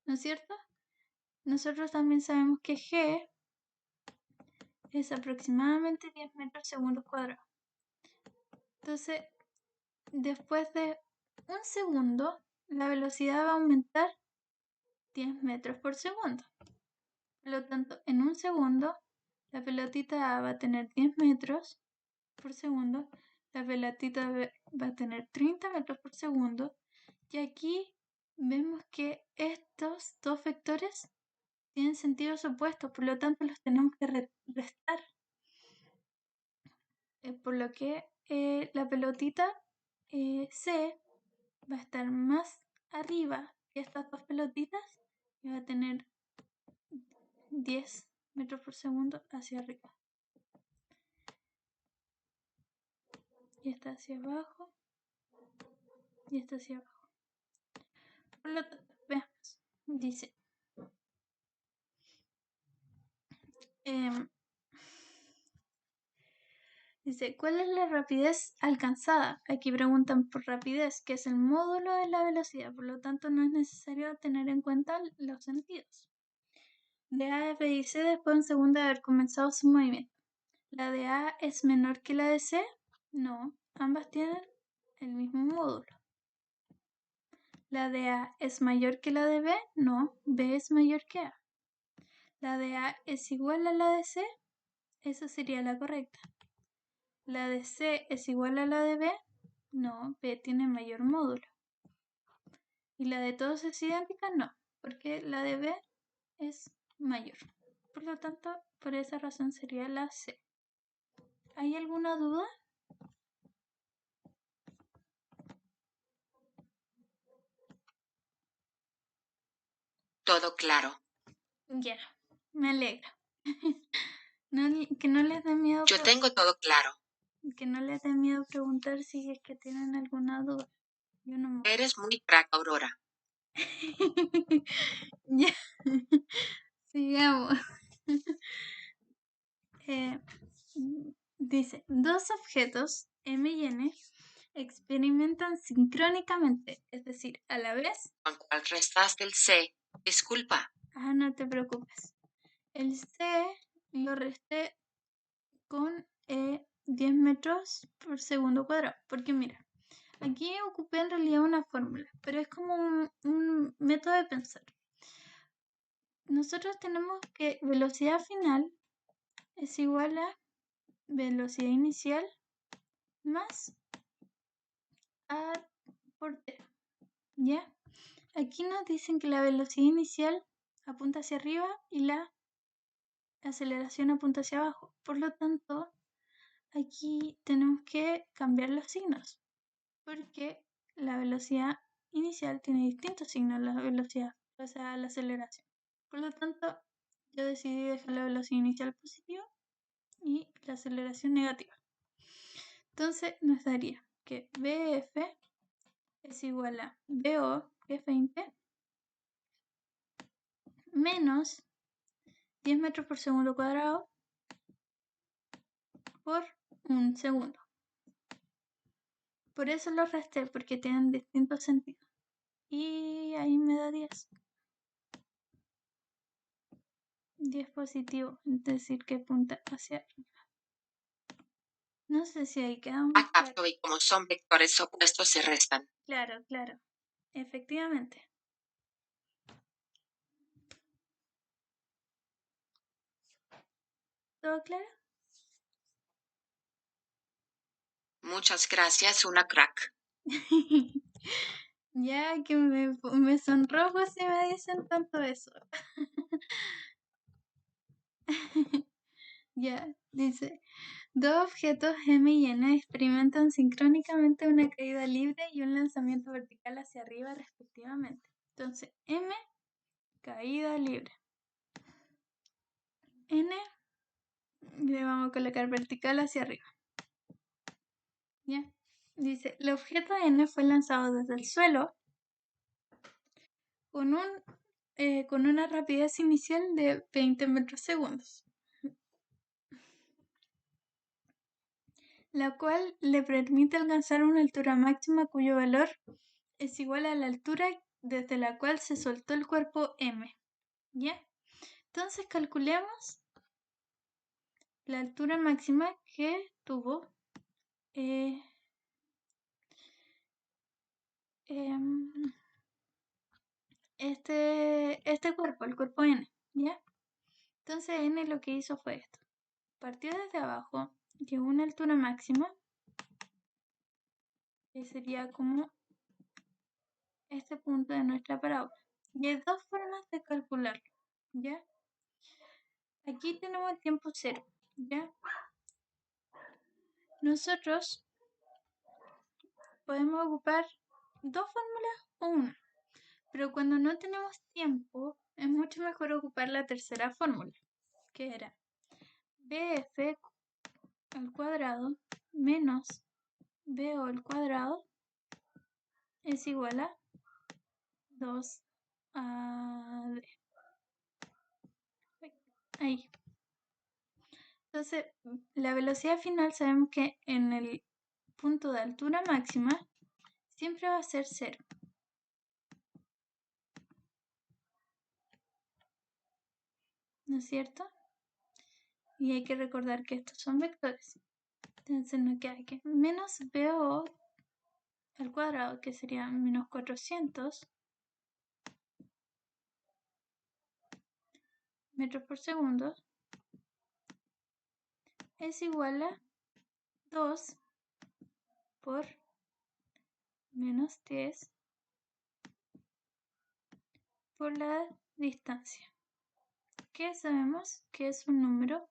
[SPEAKER 1] ¿No es cierto? Nosotros también sabemos que G es aproximadamente 10 metros segundos cuadrados. Entonces, después de un segundo, la velocidad va a aumentar 10 metros por segundo. Por lo tanto, en un segundo, la pelotita A va a tener 10 metros por segundo, la pelotita B va a tener 30 metros por segundo, y aquí vemos que estos dos vectores tienen sentidos opuestos, por lo tanto los tenemos que restar. Por lo que la pelotita C va a estar más arriba que estas dos pelotitas y va a tener 10 metros por segundo hacia arriba. Y esta hacia abajo. Y esta hacia abajo. Por lo tanto, veamos. Dice. Dice, ¿cuál es la rapidez alcanzada? Aquí preguntan por rapidez, que es el módulo de la velocidad. Por lo tanto, no es necesario tener en cuenta los sentidos. De A, B y C después de un segundo de haber comenzado su movimiento. ¿La de A es menor que la de C? No, ambas tienen el mismo módulo. ¿La de A es mayor que la de B? No, B es mayor que A. ¿La de A es igual a la de C? Esa sería la correcta. ¿La de C es igual a la de B? No, B tiene mayor módulo. ¿Y la de todos es idéntica? No, porque la de B es mayor. Por lo tanto, por esa razón sería la C. ¿Hay alguna duda?
[SPEAKER 4] Todo claro.
[SPEAKER 1] Ya, me alegra. Que no les dé miedo.
[SPEAKER 4] Yo tengo todo claro.
[SPEAKER 1] Que no les dé miedo preguntar si es que tienen alguna duda. Yo no me...
[SPEAKER 4] Eres muy crack, Aurora.
[SPEAKER 1] Ya. Sigamos. Dice, dos objetos M y N experimentan sincrónicamente, es decir, a la vez.
[SPEAKER 4] ¿Con cuál restaste el C? Disculpa.
[SPEAKER 1] Ah, no te preocupes. El C lo resté con 10 metros por segundo cuadrado. Porque mira, aquí ocupé en realidad una fórmula, pero es como un método de pensar. Nosotros tenemos que velocidad final es igual a velocidad inicial más A por T. ¿Ya? Aquí nos dicen que la velocidad inicial apunta hacia arriba y la aceleración apunta hacia abajo. Por lo tanto, aquí tenemos que cambiar los signos, porque la velocidad inicial tiene distintos signos, la velocidad, o sea, la aceleración. Por lo tanto, yo decidí dejar la velocidad inicial positiva y la aceleración negativa. Entonces nos daría que BF es igual a BO, que es 20, menos 10 metros por segundo cuadrado por un segundo. Por eso los resté, porque tienen distintos sentidos. Y ahí me da 10. 10 positivo, es decir, que apunta hacia arriba. No sé si ahí queda muy
[SPEAKER 4] claro. Y como son vectores opuestos se restan.
[SPEAKER 1] Claro, claro. Efectivamente. ¿Todo claro?
[SPEAKER 4] Muchas gracias, una crack.
[SPEAKER 1] Ya que me sonrojo si me dicen tanto eso. Ya, dice, dos objetos M y N experimentan sincrónicamente una caída libre y un lanzamiento vertical hacia arriba respectivamente. Entonces, M, caída libre. N, le vamos a colocar vertical hacia arriba. Ya, dice, el objeto N fue lanzado desde el suelo con una rapidez inicial de 20 metros segundos, la cual le permite alcanzar una altura máxima cuyo valor es igual a la altura desde la cual se soltó el cuerpo M. ¿Ya? Entonces calculemos la altura máxima que tuvo este cuerpo, el cuerpo N. ¿Ya? Entonces N lo que hizo fue esto. Partió desde abajo, llegó a una altura máxima, que sería como este punto de nuestra parábola. Y hay dos formas de calcularlo, ¿ya? Aquí tenemos el tiempo cero, ¿ya? Nosotros podemos ocupar dos fórmulas o una, pero cuando no tenemos tiempo, es mucho mejor ocupar la tercera fórmula, que era BF al cuadrado menos BO al cuadrado es igual a 2AD. Ahí. Entonces, la velocidad final sabemos que en el punto de altura máxima siempre va a ser 0. ¿No es cierto? Y hay que recordar que estos son vectores. Entonces nos queda que menos BO al cuadrado, que sería menos 400 metros por segundo, es igual a 2 por menos 10 por la distancia, que sabemos que es un número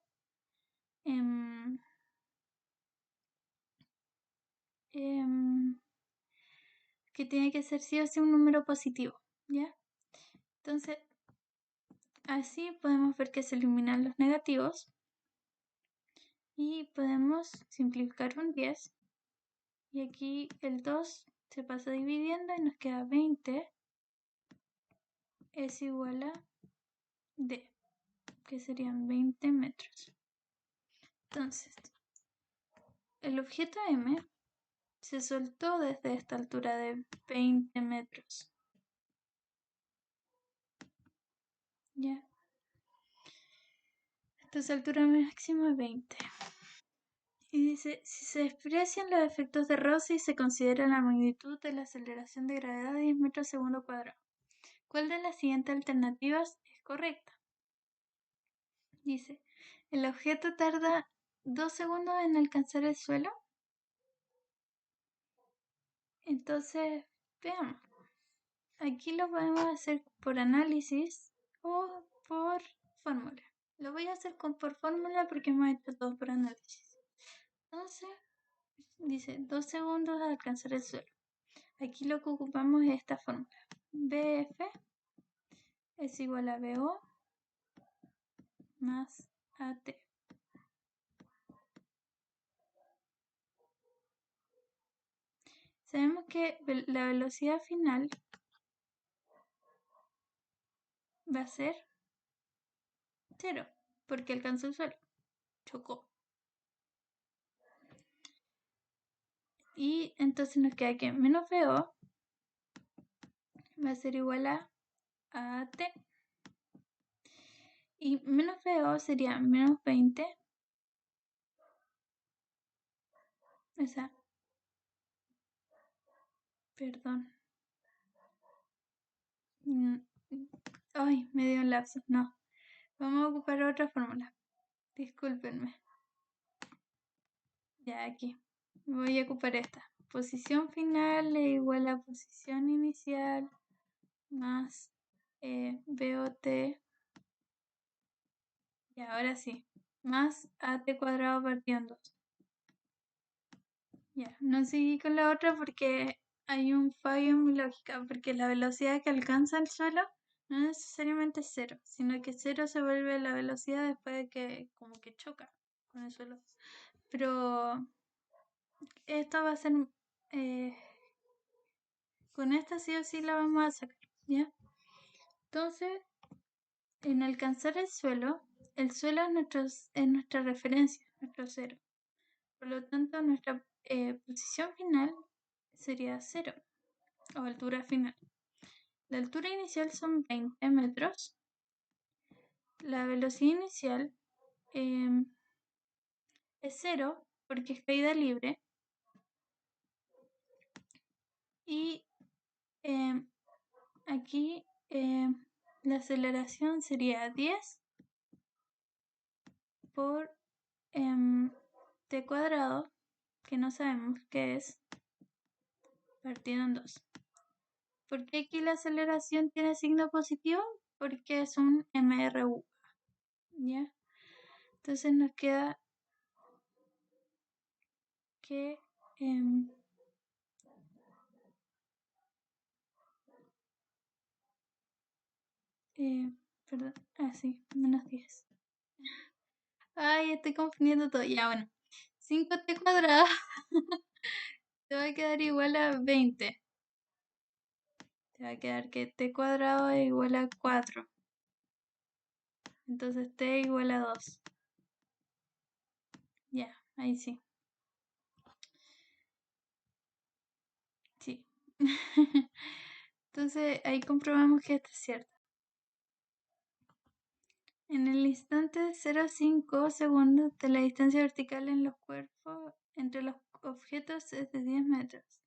[SPEAKER 1] que tiene que ser sí o sí un número positivo, ¿ya? Entonces, así podemos ver que se eliminan los negativos y podemos simplificar un 10 y aquí el 2 se pasa dividiendo y nos queda 20 es igual a D, que serían 20 metros. Entonces, el objeto M se soltó desde esta altura de 20 metros. ¿Ya? Entonces, altura máxima 20. Y dice, si se desprecian los efectos de Rossi, se considera la magnitud de la aceleración de gravedad de 10 metros segundo cuadrado. ¿Cuál de las siguientes alternativas es correcta? Dice, el objeto tarda 2 segundos en alcanzar el suelo. Entonces, veamos. Aquí lo podemos hacer por análisis o por fórmula. Lo voy a hacer por fórmula porque hemos hecho todo por análisis. Entonces, dice 2 segundos a alcanzar el suelo. Aquí lo que ocupamos es esta fórmula. BF es igual a BO más AT. Sabemos que la velocidad final va a ser 0, porque alcanzó el suelo, chocó. Y entonces nos queda que menos VO va a ser igual a AT. Y menos VO sería menos 20. O sea, perdón. Ay, me dio un lapso. No. Vamos a ocupar otra fórmula. Discúlpenme. Ya aquí. Voy a ocupar esta. Posición final es igual a posición inicial más BOT. Y ahora sí. Más AT cuadrado partido en 2. Ya, no seguí con la otra porque hay un fallo en mi lógica, porque la velocidad que alcanza el suelo no necesariamente es 0, sino que 0 se vuelve la velocidad después de que como que choca con el suelo. Pero esto va a ser, con esta sí o sí la vamos a sacar, ¿ya? Entonces, en alcanzar el suelo es nuestra referencia, nuestro 0. Por lo tanto, nuestra posición final sería 0, o altura final. La altura inicial son 20 metros. La velocidad inicial es 0 porque es caída libre. Y aquí la aceleración sería 10 por t cuadrado, que no sabemos qué es, partido en 2. ¿Por qué aquí la aceleración tiene signo positivo? Porque es un MRU. ¿Ya? Entonces nos queda que perdón, sí, menos 10. Ay, estoy confundiendo todo. Ya, bueno. 5t cuadrado te va a quedar igual a 20. Te va a quedar que t cuadrado es igual a 4. Entonces t igual a 2. Ya, ahí sí. Sí. Entonces ahí comprobamos que esto es cierto. En el instante de 0,5 segundos de la distancia vertical en los cuerpos entre los objetos es de 10 metros.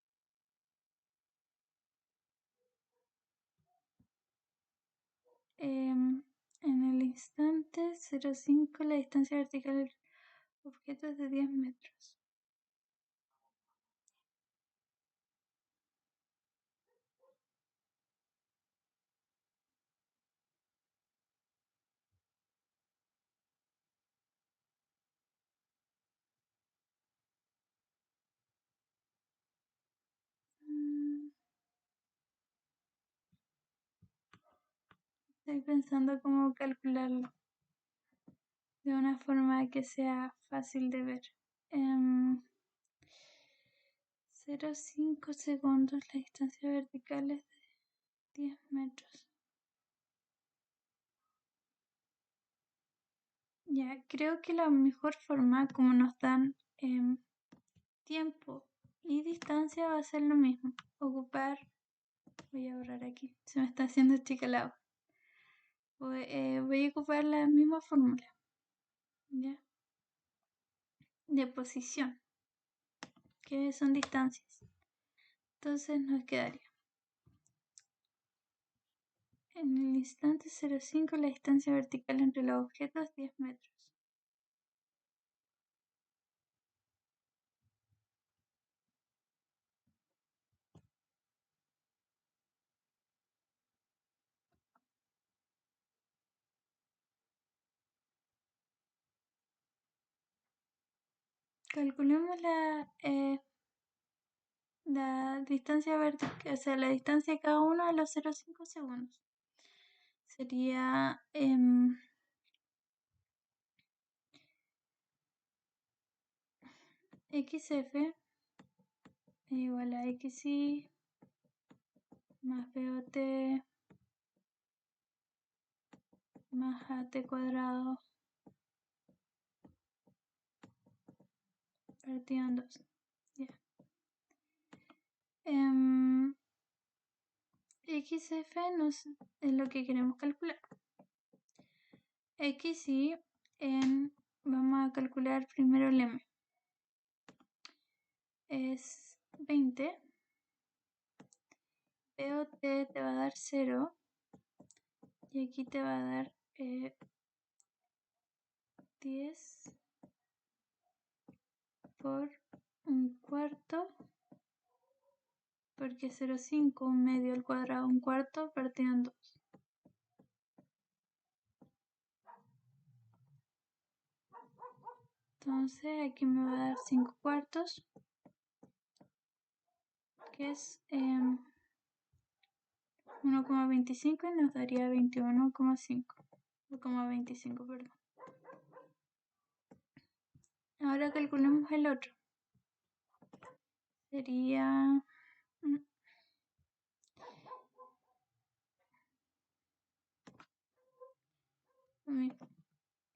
[SPEAKER 1] En el instante 0,5 la distancia vertical del objeto es de 10 metros. Estoy pensando cómo calcularlo de una forma que sea fácil de ver. 0,5 segundos, la distancia vertical es de 10 metros. Ya, creo que la mejor forma, como nos dan tiempo y distancia, va a ser lo mismo. Voy a borrar aquí, se me está haciendo chica la hoja. Voy a ocupar la misma fórmula, ¿ya? De posición, que son distancias. Entonces nos quedaría en el instante 0,5 la distancia vertical entre los objetos es 10 metros. Calculemos la distancia vertical, o sea, la distancia de cada uno de los 0,5 segundos. Sería xf igual a xy más bot más at cuadrado partido en 2. Ya. XF es lo que queremos calcular. XY vamos a calcular primero el M. Es 20. POT te va a dar 0. Y aquí te va a dar 10 por un cuarto. Porque 0,5, un medio al cuadrado, un cuarto partido en 2. Entonces aquí me va a dar 5 cuartos, que es 1,25 y nos daría 21,5. 1,25, perdón. Ahora calculemos el otro. Sería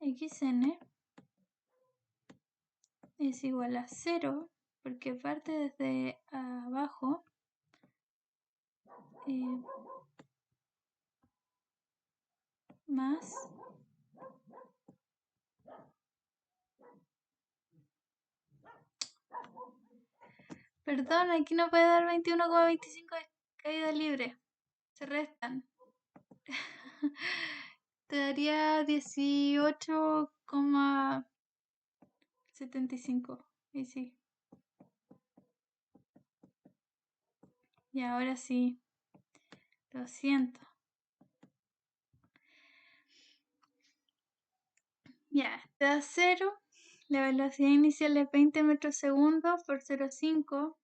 [SPEAKER 1] xn es igual a 0 porque parte desde abajo más perdón, aquí no puede dar 21,25 de caída libre, se restan. Te daría 18,75 y sí. Y ahora sí, lo siento. Ya, te da 0. La velocidad inicial es 20 metros segundo por 0,5.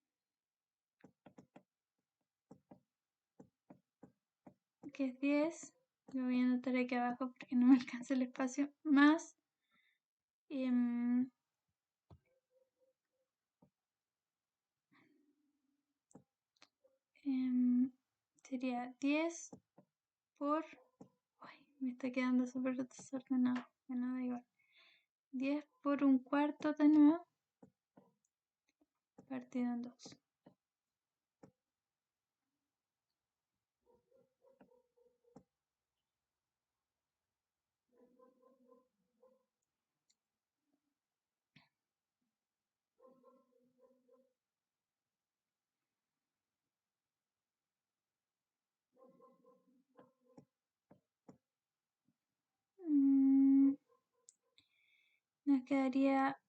[SPEAKER 1] Que es 10. Lo voy a anotar aquí abajo porque no me alcanza el espacio. Más. Sería 10 por... Uy, me está quedando súper desordenado. Bueno, da igual. 10 por un cuarto de nuevo. Partido en 2. Nos quedaría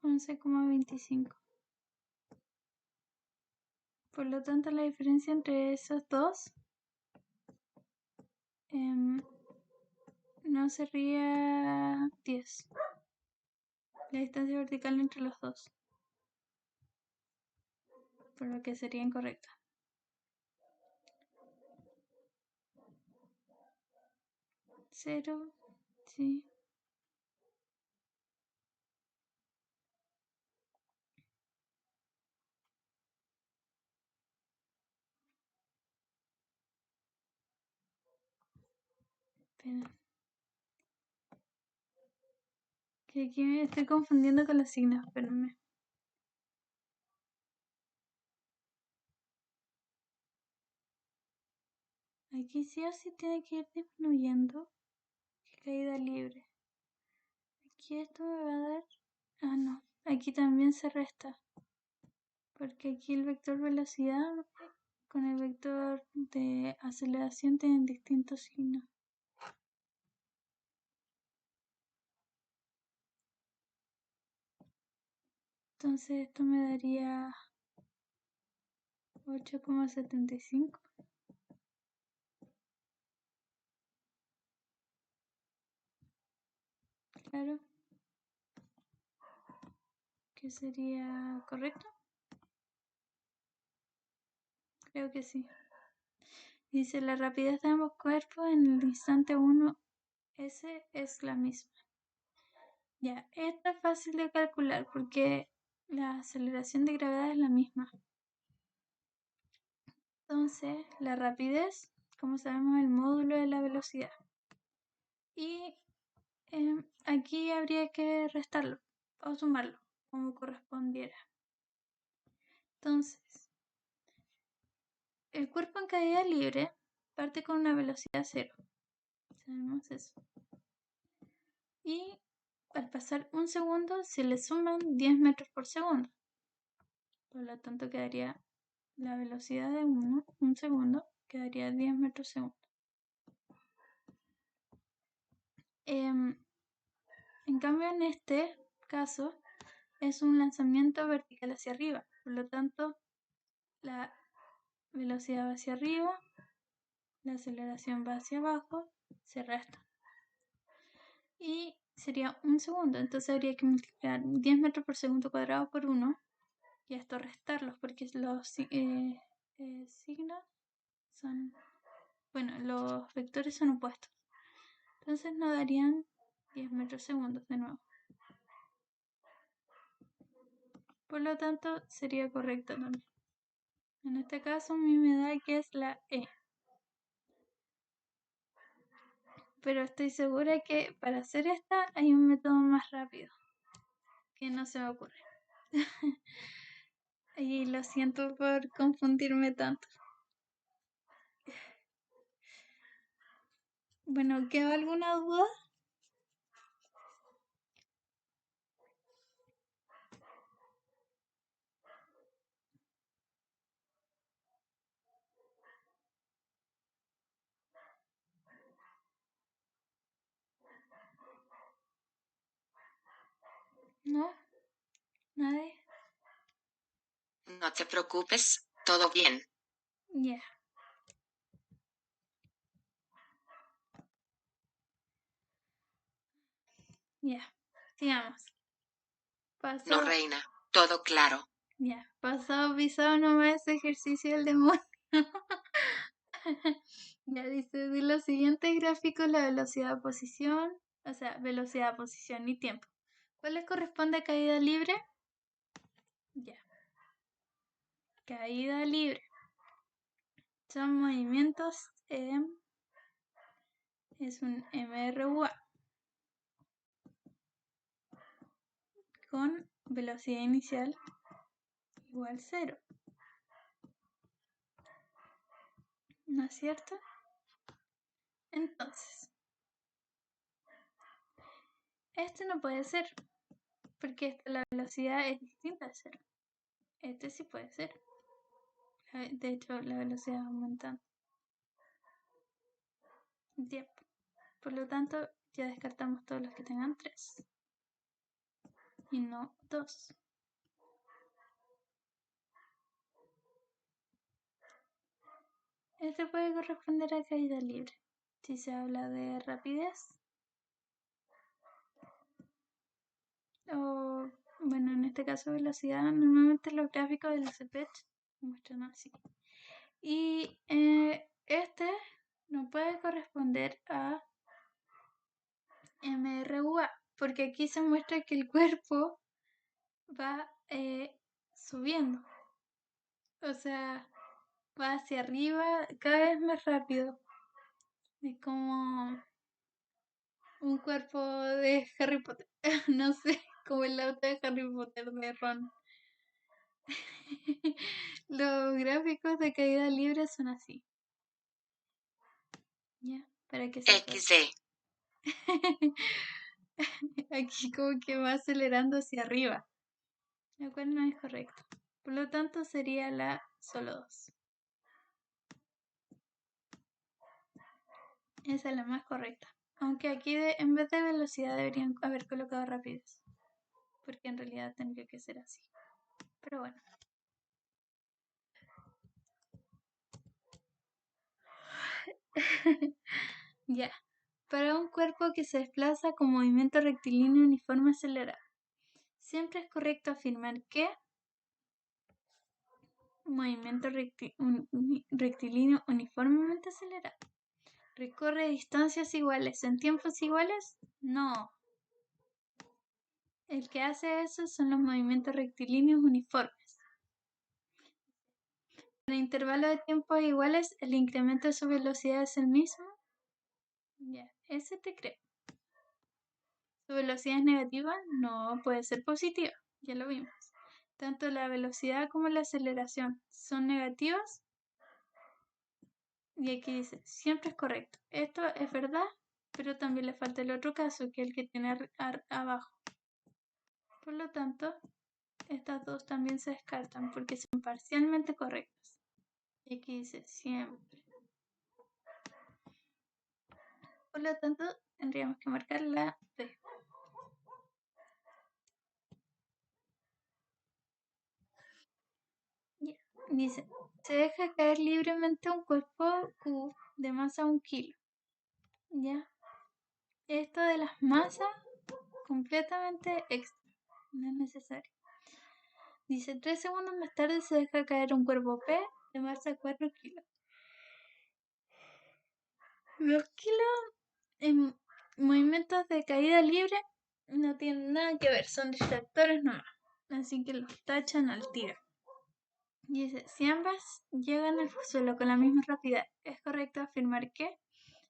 [SPEAKER 1] 11,25. Por lo tanto, la diferencia entre esos dos no sería 10. La distancia vertical entre los dos. por lo que sería incorrecto. Cero, sí. Espera. Que aquí me estoy confundiendo con los signos, espérenme. Aquí sí o sí tiene que ir disminuyendo. Caída libre. Aquí esto me va a dar... Ah, no. Aquí también se resta. Porque aquí el vector velocidad con el vector de aceleración tienen distintos signos. Entonces esto me daría 8,75. Claro. ¿Que sería correcto? Creo que sí. Dice, la rapidez de ambos cuerpos en el instante 1 S es la misma. Ya, esto es fácil de calcular porque la aceleración de gravedad es la misma. Entonces, la rapidez, como sabemos, es el módulo de la velocidad. Y aquí habría que restarlo o sumarlo, como correspondiera. Entonces, el cuerpo en caída libre parte con una velocidad cero. Sabemos eso. Y al pasar un segundo se le suman 10 metros por segundo. Por lo tanto quedaría la velocidad de un segundo, quedaría 10 metros segundo. En cambio, en este caso es un lanzamiento vertical hacia arriba. Por lo tanto, la velocidad va hacia arriba, la aceleración va hacia abajo, se resta. Y sería un segundo. Entonces habría que multiplicar 10 metros por segundo cuadrado por 1 y esto restarlos porque los signos son... Bueno, los vectores son opuestos. Entonces nos darían 10 metros segundos de nuevo. Por lo tanto, sería correcto también. En este caso, a mí me da que es la E. Pero estoy segura que para hacer esta hay un método más rápido. Que no se me ocurre. Y lo siento por confundirme tanto. Bueno, ¿queda alguna duda? ¿No? ¿Nadie?
[SPEAKER 4] No te preocupes, todo bien.
[SPEAKER 1] Ya. Ya. Sigamos.
[SPEAKER 4] No, reina, todo claro.
[SPEAKER 1] Ya. Pasado pisado nomás ese ejercicio del demonio. Ya dice, de los siguientes gráficos la velocidad, posición, o sea, velocidad, posición y tiempo. ¿Cuál les corresponde a caída libre? Ya. Caída libre. Son movimientos es un MRUA con velocidad inicial igual 0. ¿No es cierto? Entonces, este no puede ser, porque la velocidad es distinta a 0. Este sí puede ser. De hecho, la velocidad va aumentando. Tiempo. Por lo tanto, ya descartamos todos los que tengan 3. Y no 2. Este puede corresponder a caída libre. Si se habla de rapidez. O, bueno, en este caso velocidad. Normalmente los gráficos del CPET muestran así. Y este no puede corresponder a MRUA, porque aquí se muestra que el cuerpo va subiendo. O sea, va hacia arriba cada vez más rápido. Es como un cuerpo de Harry Potter. No sé, como el auto de Harry Potter de Ron. Los gráficos de caída libre son así. Ya, para que se
[SPEAKER 4] XD.
[SPEAKER 1] Aquí como que va acelerando hacia arriba, lo cual no es correcto. Por lo tanto sería la solo 2. Esa es la más correcta. Aunque aquí en vez de velocidad deberían haber colocado rapidez. Porque en realidad tendría que ser así. Pero bueno. Ya. Para un cuerpo que se desplaza con movimiento rectilíneo uniforme acelerado, siempre es correcto afirmar que movimiento rectilíneo uniformemente acelerado recorre distancias iguales en tiempos iguales. No. El que hace eso son los movimientos rectilíneos uniformes. En el intervalo de tiempos iguales, el incremento de su velocidad es el mismo. Ya, ese te creo. ¿Su velocidad es negativa? No, puede ser positiva. Ya lo vimos. Tanto la velocidad como la aceleración son negativas. Y aquí dice, siempre es correcto. Esto es verdad, pero también le falta el otro caso, que es el que tiene abajo. Por lo tanto, estas dos también se descartan porque son parcialmente correctas. Y aquí dice siempre. Por lo tanto, tendríamos que marcar la B. Yeah. Dice, se deja caer libremente un cuerpo Q de masa 1 kilo. ¿Ya? Esto de las masas, completamente extra. No es necesario. Dice, 3 segundos más tarde se deja caer un cuerpo P de masa 4 kilos. Los kilos en movimientos de caída libre no tienen nada que ver, son distractores nomás. Así que los tachan al tiro. Y dice, si ambas llegan al suelo con la misma rapidez, ¿es correcto afirmar que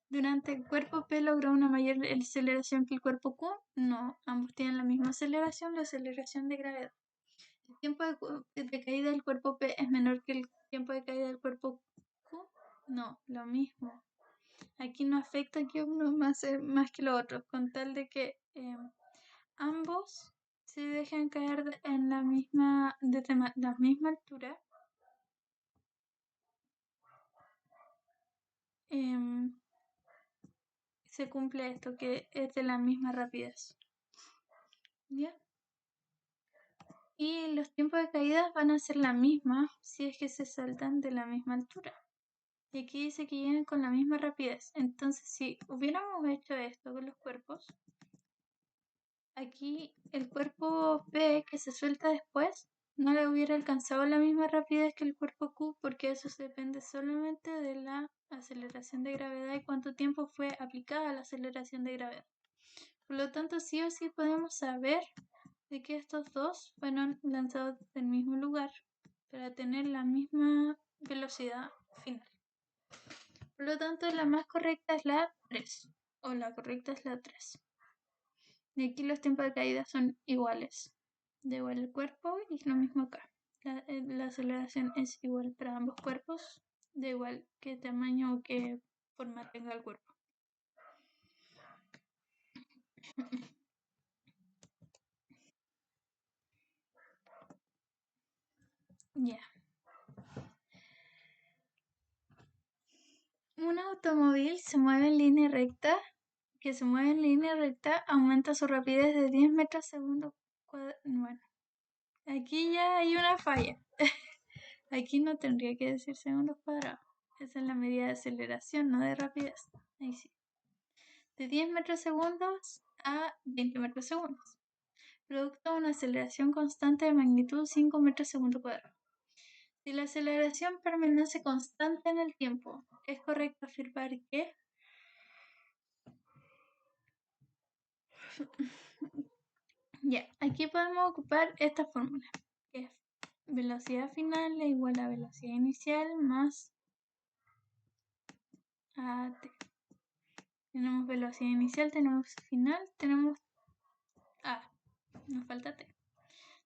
[SPEAKER 1] durante el cuerpo P logró una mayor aceleración que el cuerpo Q? No, ambos tienen la misma aceleración, la aceleración de gravedad. ¿El tiempo de caída del cuerpo P es menor que el tiempo de caída del cuerpo Q? No, lo mismo. Aquí no afecta que uno más que lo otro, con tal de que ambos se dejen caer en la misma, desde la misma altura. Se cumple esto, que es de la misma rapidez. ¿Ya? Y los tiempos de caída van a ser la misma si es que se saltan de la misma altura. Y aquí dice que llegan con la misma rapidez. Entonces, si hubiéramos hecho esto con los cuerpos, aquí el cuerpo P que se suelta después no le hubiera alcanzado la misma rapidez que el cuerpo Q, porque eso depende solamente de la aceleración de gravedad y cuánto tiempo fue aplicada la aceleración de gravedad. Por lo tanto, sí o sí podemos saber de que estos dos fueron lanzados del mismo lugar para tener la misma velocidad final. Por lo tanto, la más correcta es la 3, o la correcta es la 3. Y aquí los tiempos de caída son iguales. Da igual el cuerpo y lo mismo acá. La aceleración es igual para ambos cuerpos, da igual qué tamaño o qué forma tenga el cuerpo. Ya. Un automóvil se mueve en línea recta. Que se mueve en línea recta aumenta su rapidez de 10 metros segundo cuadrado. Bueno, aquí ya hay una falla. Aquí no tendría que decir segundos cuadrados. Esa es la medida de aceleración, no de rapidez. Ahí sí. De 10 metros segundos a 20 metros segundos. Producto de una aceleración constante de magnitud 5 metros segundo cuadrado. Si la aceleración permanece constante en el tiempo, es correcto afirmar que ya, aquí podemos ocupar esta fórmula, que es velocidad final es igual a velocidad inicial más AT. Tenemos velocidad inicial, tenemos final, tenemos A. Nos falta T.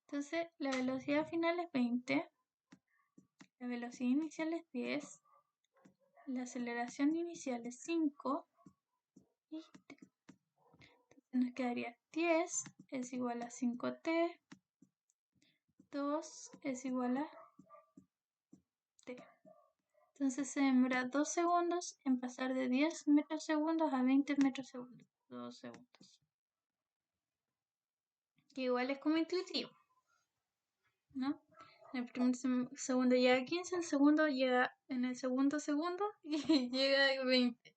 [SPEAKER 1] Entonces, la velocidad final es 20. La velocidad inicial es 10. La aceleración inicial es 5. Y T. Entonces nos quedaría 10 es igual a 5T. 2 es igual a T. Entonces se demora 2 segundos en pasar de 10 metros segundos a 20 metros segundos. 2 segundos. Que igual es como intuitivo, ¿no? En el primer segundo llega a 15, el segundo llega en el segundo y llega a 20.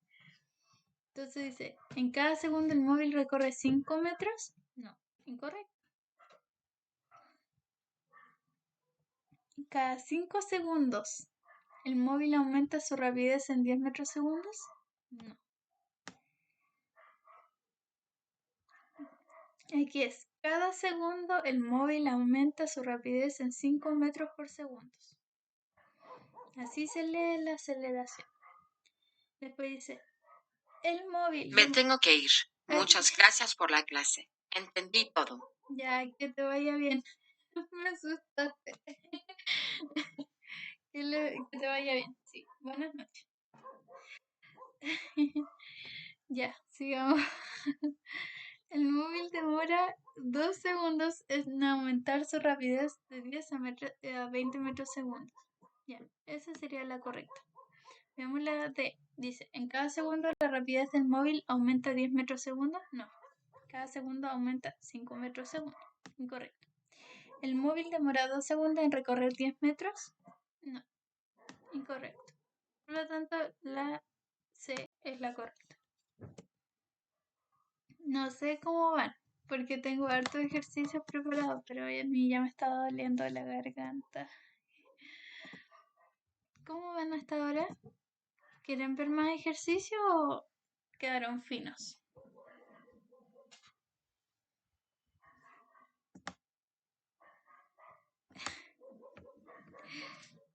[SPEAKER 1] Entonces dice, ¿en cada segundo el móvil recorre 5 metros? No, incorrecto. Cada 5 segundos el móvil aumenta su rapidez en 10 metros segundos? No. Aquí es, cada segundo el móvil aumenta su rapidez en 5 metros por segundo. Así se lee la aceleración. Después dice, el móvil...
[SPEAKER 4] Me tengo que ir. Muchas gracias por la clase. Entendí todo.
[SPEAKER 1] Ya, que te vaya bien. Me asustaste. Que te vaya bien. Sí, buenas noches. Ya, sigamos. El móvil demora 2 segundos en aumentar su rapidez de 10 a 20 metros segundos. Ya, esa sería la correcta. Veamos la D. Dice, ¿en cada segundo la rapidez del móvil aumenta 10 metros segundos? No. Cada segundo aumenta 5 metros segundos. Incorrecto. ¿El móvil demora 2 segundos en recorrer 10 metros? No. Incorrecto. Por lo tanto, la C es la correcta. No sé cómo van, porque tengo hartos ejercicios preparados, pero a mí ya me está doliendo la garganta. ¿Cómo van hasta ahora? ¿Quieren ver más ejercicios o quedaron finos?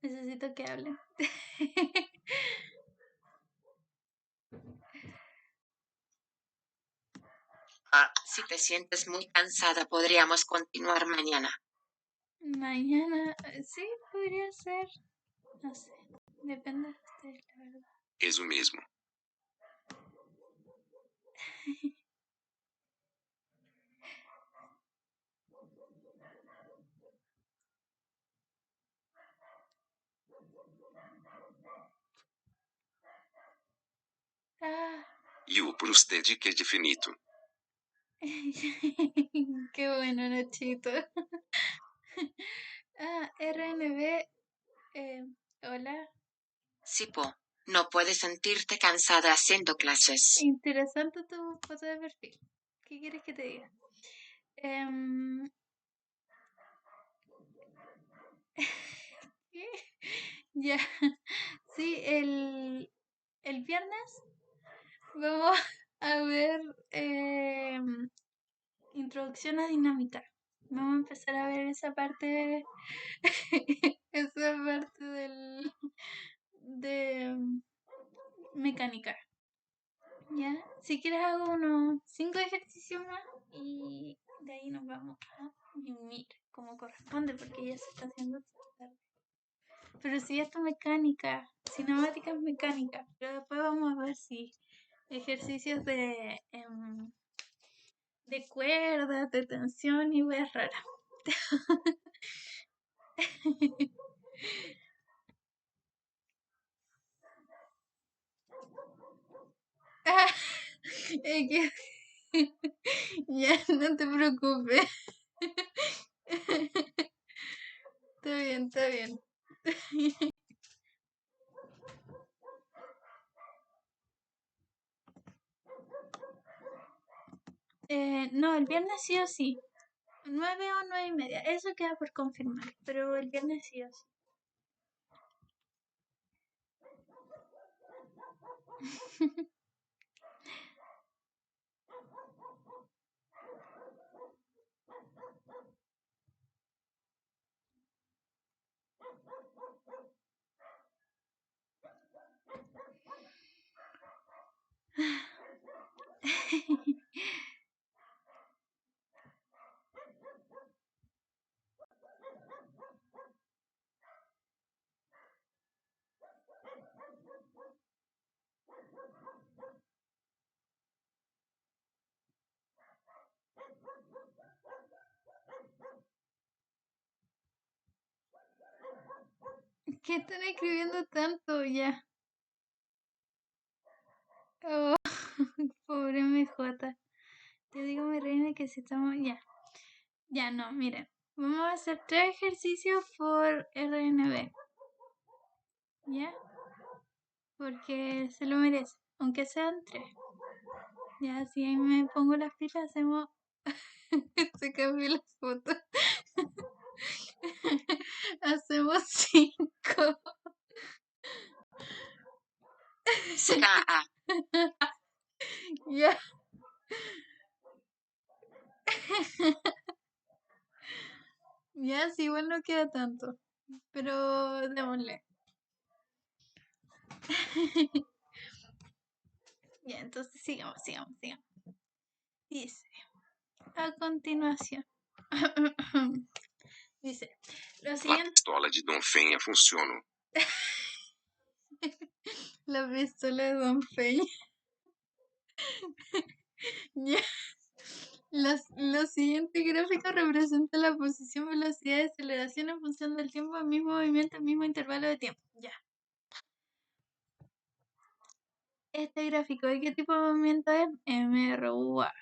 [SPEAKER 1] Necesito que hablen.
[SPEAKER 4] Si te sientes muy cansada, podríamos continuar mañana.
[SPEAKER 1] Mañana, sí, podría ser. No sé, depende de ustedes, la verdad.
[SPEAKER 2] Eso mismo. Yo por usted que es definito.
[SPEAKER 1] Qué bueno, Nachito. RNB, hola.
[SPEAKER 4] Sipo, no puedes sentirte cansada haciendo clases.
[SPEAKER 1] Interesante tu foto de perfil. ¿Qué quieres que te diga? ¿Qué? Ya. Sí, el viernes vamos a ver introducción a dinámica. Vamos a empezar a ver esa parte de mecánica. Ya, si quieres hago unos 5 ejercicios más y de ahí nos vamos a mimir como corresponde porque ya se está haciendo tarde. Pero si esto es mecánica, cinemática es mecánica, pero después vamos a ver si ejercicios de cuerdas, de tensión y weas raras. Ya, no te preocupes. Está bien, está bien. No, el viernes sí o sí. 9 o 9:30. Eso queda por confirmar. Pero el viernes sí o sí. ¿Qué están escribiendo tanto ya? Oh, pobre MJ. Te digo, mi reina, que si estamos... Ya, no, miren. Vamos a hacer 3 ejercicios por RNB. ¿Ya? Porque se lo merece. Aunque sean 3. Ya, si ahí me pongo las pilas, hacemos... Se cambió la foto. Hacemos 5. Ya. Ya, sí, igual no queda tanto. Pero démosle. Ya, entonces sigamos. Dice, a continuación. Dice, lo
[SPEAKER 5] La
[SPEAKER 1] siguiente...
[SPEAKER 5] pistola de Dom Fenha funciona.
[SPEAKER 1] La pistola de Don Feña. Ya. Lo siguiente gráfico representa la posición, velocidad y aceleración en función del tiempo, el mismo movimiento, el mismo intervalo de tiempo. Ya. Este gráfico, ¿de qué tipo de movimiento es? MRUA.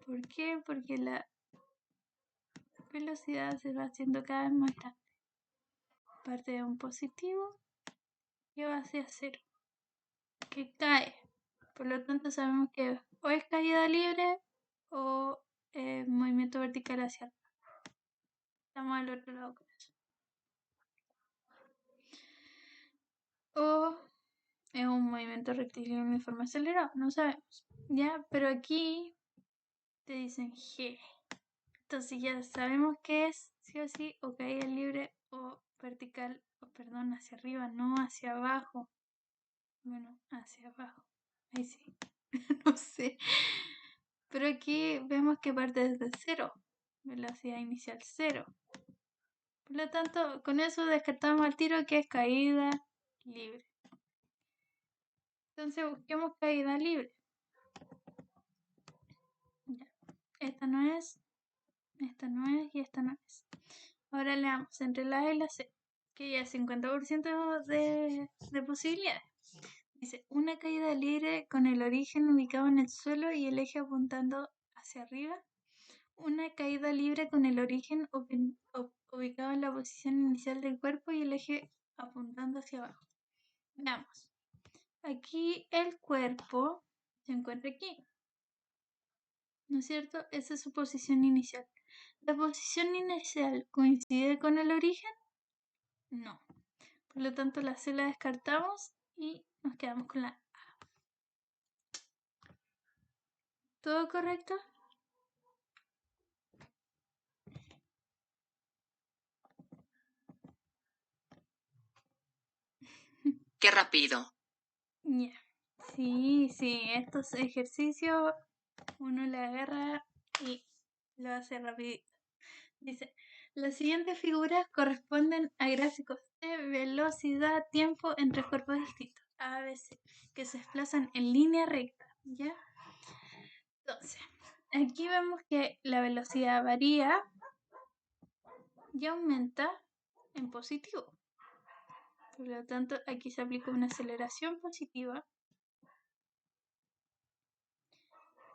[SPEAKER 1] ¿Por qué? Porque la velocidad se va haciendo cada vez más grande. Parte de un positivo y va hacia cero. Que cae. Por lo tanto sabemos que o es caída libre o movimiento vertical hacia arriba. Estamos al otro lado con eso. O es un movimiento rectilíneo uniforme acelerado, no sabemos. Ya, pero aquí te dicen G. Entonces ya sabemos que es sí o sí o caída libre o vertical, o perdón, hacia arriba, no hacia abajo. Bueno, hacia abajo. Ahí sí. No sé. Pero aquí vemos que parte desde cero. Velocidad inicial 0. Por lo tanto, con eso descartamos al tiro que es caída libre. Entonces busquemos caída libre. Ya. Esta no es y esta no es. Ahora leamos entre la A y la C, que ya es 50% de posibilidades. Dice, una caída libre con el origen ubicado en el suelo y el eje apuntando hacia arriba. Una caída libre con el origen ubicado en la posición inicial del cuerpo y el eje apuntando hacia abajo. Veamos. Aquí el cuerpo se encuentra aquí. ¿No es cierto? Esa es su posición inicial. ¿La posición inicial coincide con el origen? No. Por lo tanto, la C la descartamos y nos quedamos con la A. ¿Todo correcto?
[SPEAKER 4] Qué rápido.
[SPEAKER 1] Ya. Sí, estos ejercicios uno le agarra y lo hace rapidito. Dice, las siguientes figuras corresponden a gráficos de velocidad, tiempo en 3 cuerpos distintos, A, B, C, que se desplazan en línea recta, ¿ya? Entonces, aquí vemos que la velocidad varía y aumenta en positivo. Por lo tanto, aquí se aplica una aceleración positiva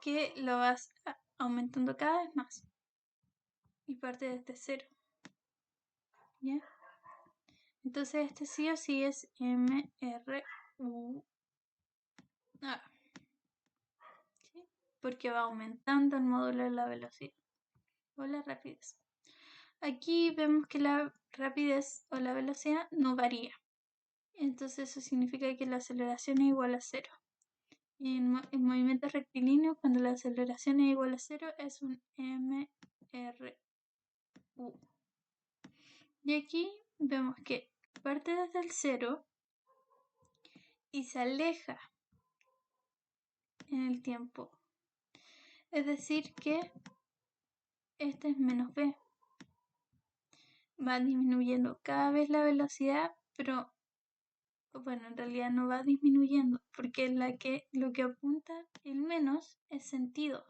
[SPEAKER 1] que lo vas aumentando cada vez más y parte desde cero. ¿Ya? Entonces este sí o sí es MRU. ¿Sí? Porque va aumentando el módulo de la velocidad o la rapidez. Aquí vemos que la rapidez o la velocidad no varía. Entonces eso significa que la aceleración es igual a 0. Y en movimientos rectilíneos, cuando la aceleración es igual a 0, es un mRu. Y aquí vemos que parte desde el 0 y se aleja en el tiempo. Es decir que este es menos v. Va disminuyendo cada vez la velocidad, pero bueno, en realidad no va disminuyendo, porque lo que apunta el menos es sentido.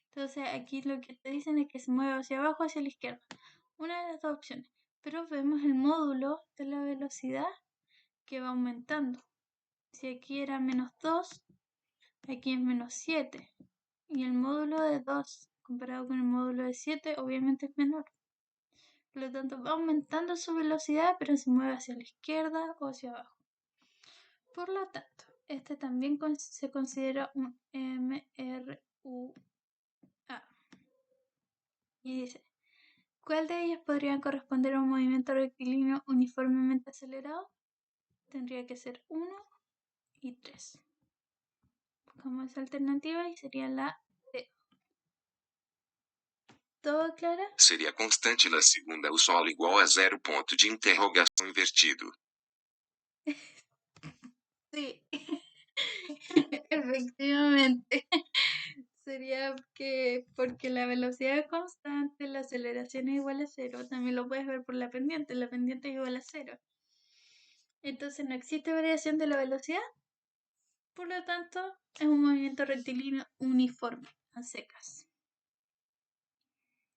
[SPEAKER 1] Entonces aquí lo que te dicen es que se mueve hacia abajo o hacia la izquierda. Una de las dos opciones. Pero vemos el módulo de la velocidad que va aumentando. Si aquí era menos 2, aquí es menos 7. Y el módulo de 2 comparado con el módulo de 7 obviamente es menor. Por lo tanto va aumentando su velocidad, pero se mueve hacia la izquierda o hacia abajo. Por lo tanto, este también se considera un mRua. Y dice, ¿cuál de ellas podría corresponder a un movimiento rectilíneo uniformemente acelerado? Tendría que ser 1 y 3. Buscamos esa alternativa y sería la D. ¿Todo claro?
[SPEAKER 5] Seria constante la segunda o solo igual a 0 ponto de interrogação invertido.
[SPEAKER 1] Sí, efectivamente. Sería que porque la velocidad es constante, la aceleración es igual a 0. También lo puedes ver por la pendiente es igual a 0. Entonces no existe variación de la velocidad. Por lo tanto, es un movimiento rectilíneo uniforme, a secas.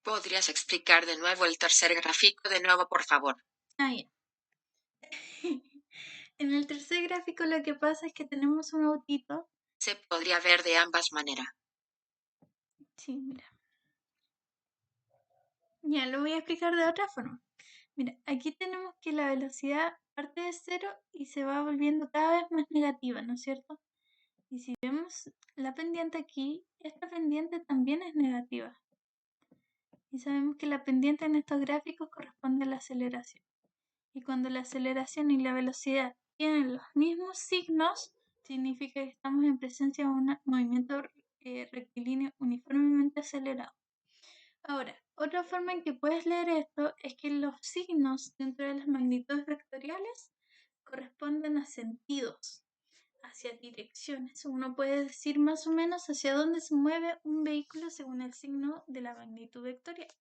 [SPEAKER 4] ¿Podrías explicar de nuevo el tercer gráfico de nuevo, por favor?
[SPEAKER 1] Ah, ya. En el tercer gráfico lo que pasa es que tenemos un autito.
[SPEAKER 4] Se podría ver de ambas maneras.
[SPEAKER 1] Sí, mira. Ya, lo voy a explicar de otra forma. Mira, aquí tenemos que la velocidad parte de 0 y se va volviendo cada vez más negativa, ¿no es cierto? Y si vemos la pendiente aquí, esta pendiente también es negativa. Y sabemos que la pendiente en estos gráficos corresponde a la aceleración. Y cuando la aceleración y la velocidad tienen los mismos signos, significa que estamos en presencia de un movimiento rectilíneo uniformemente acelerado. Ahora, otra forma en que puedes leer esto es que los signos dentro de las magnitudes vectoriales corresponden a sentidos, hacia direcciones. Uno puede decir más o menos hacia dónde se mueve un vehículo según el signo de la magnitud vectorial.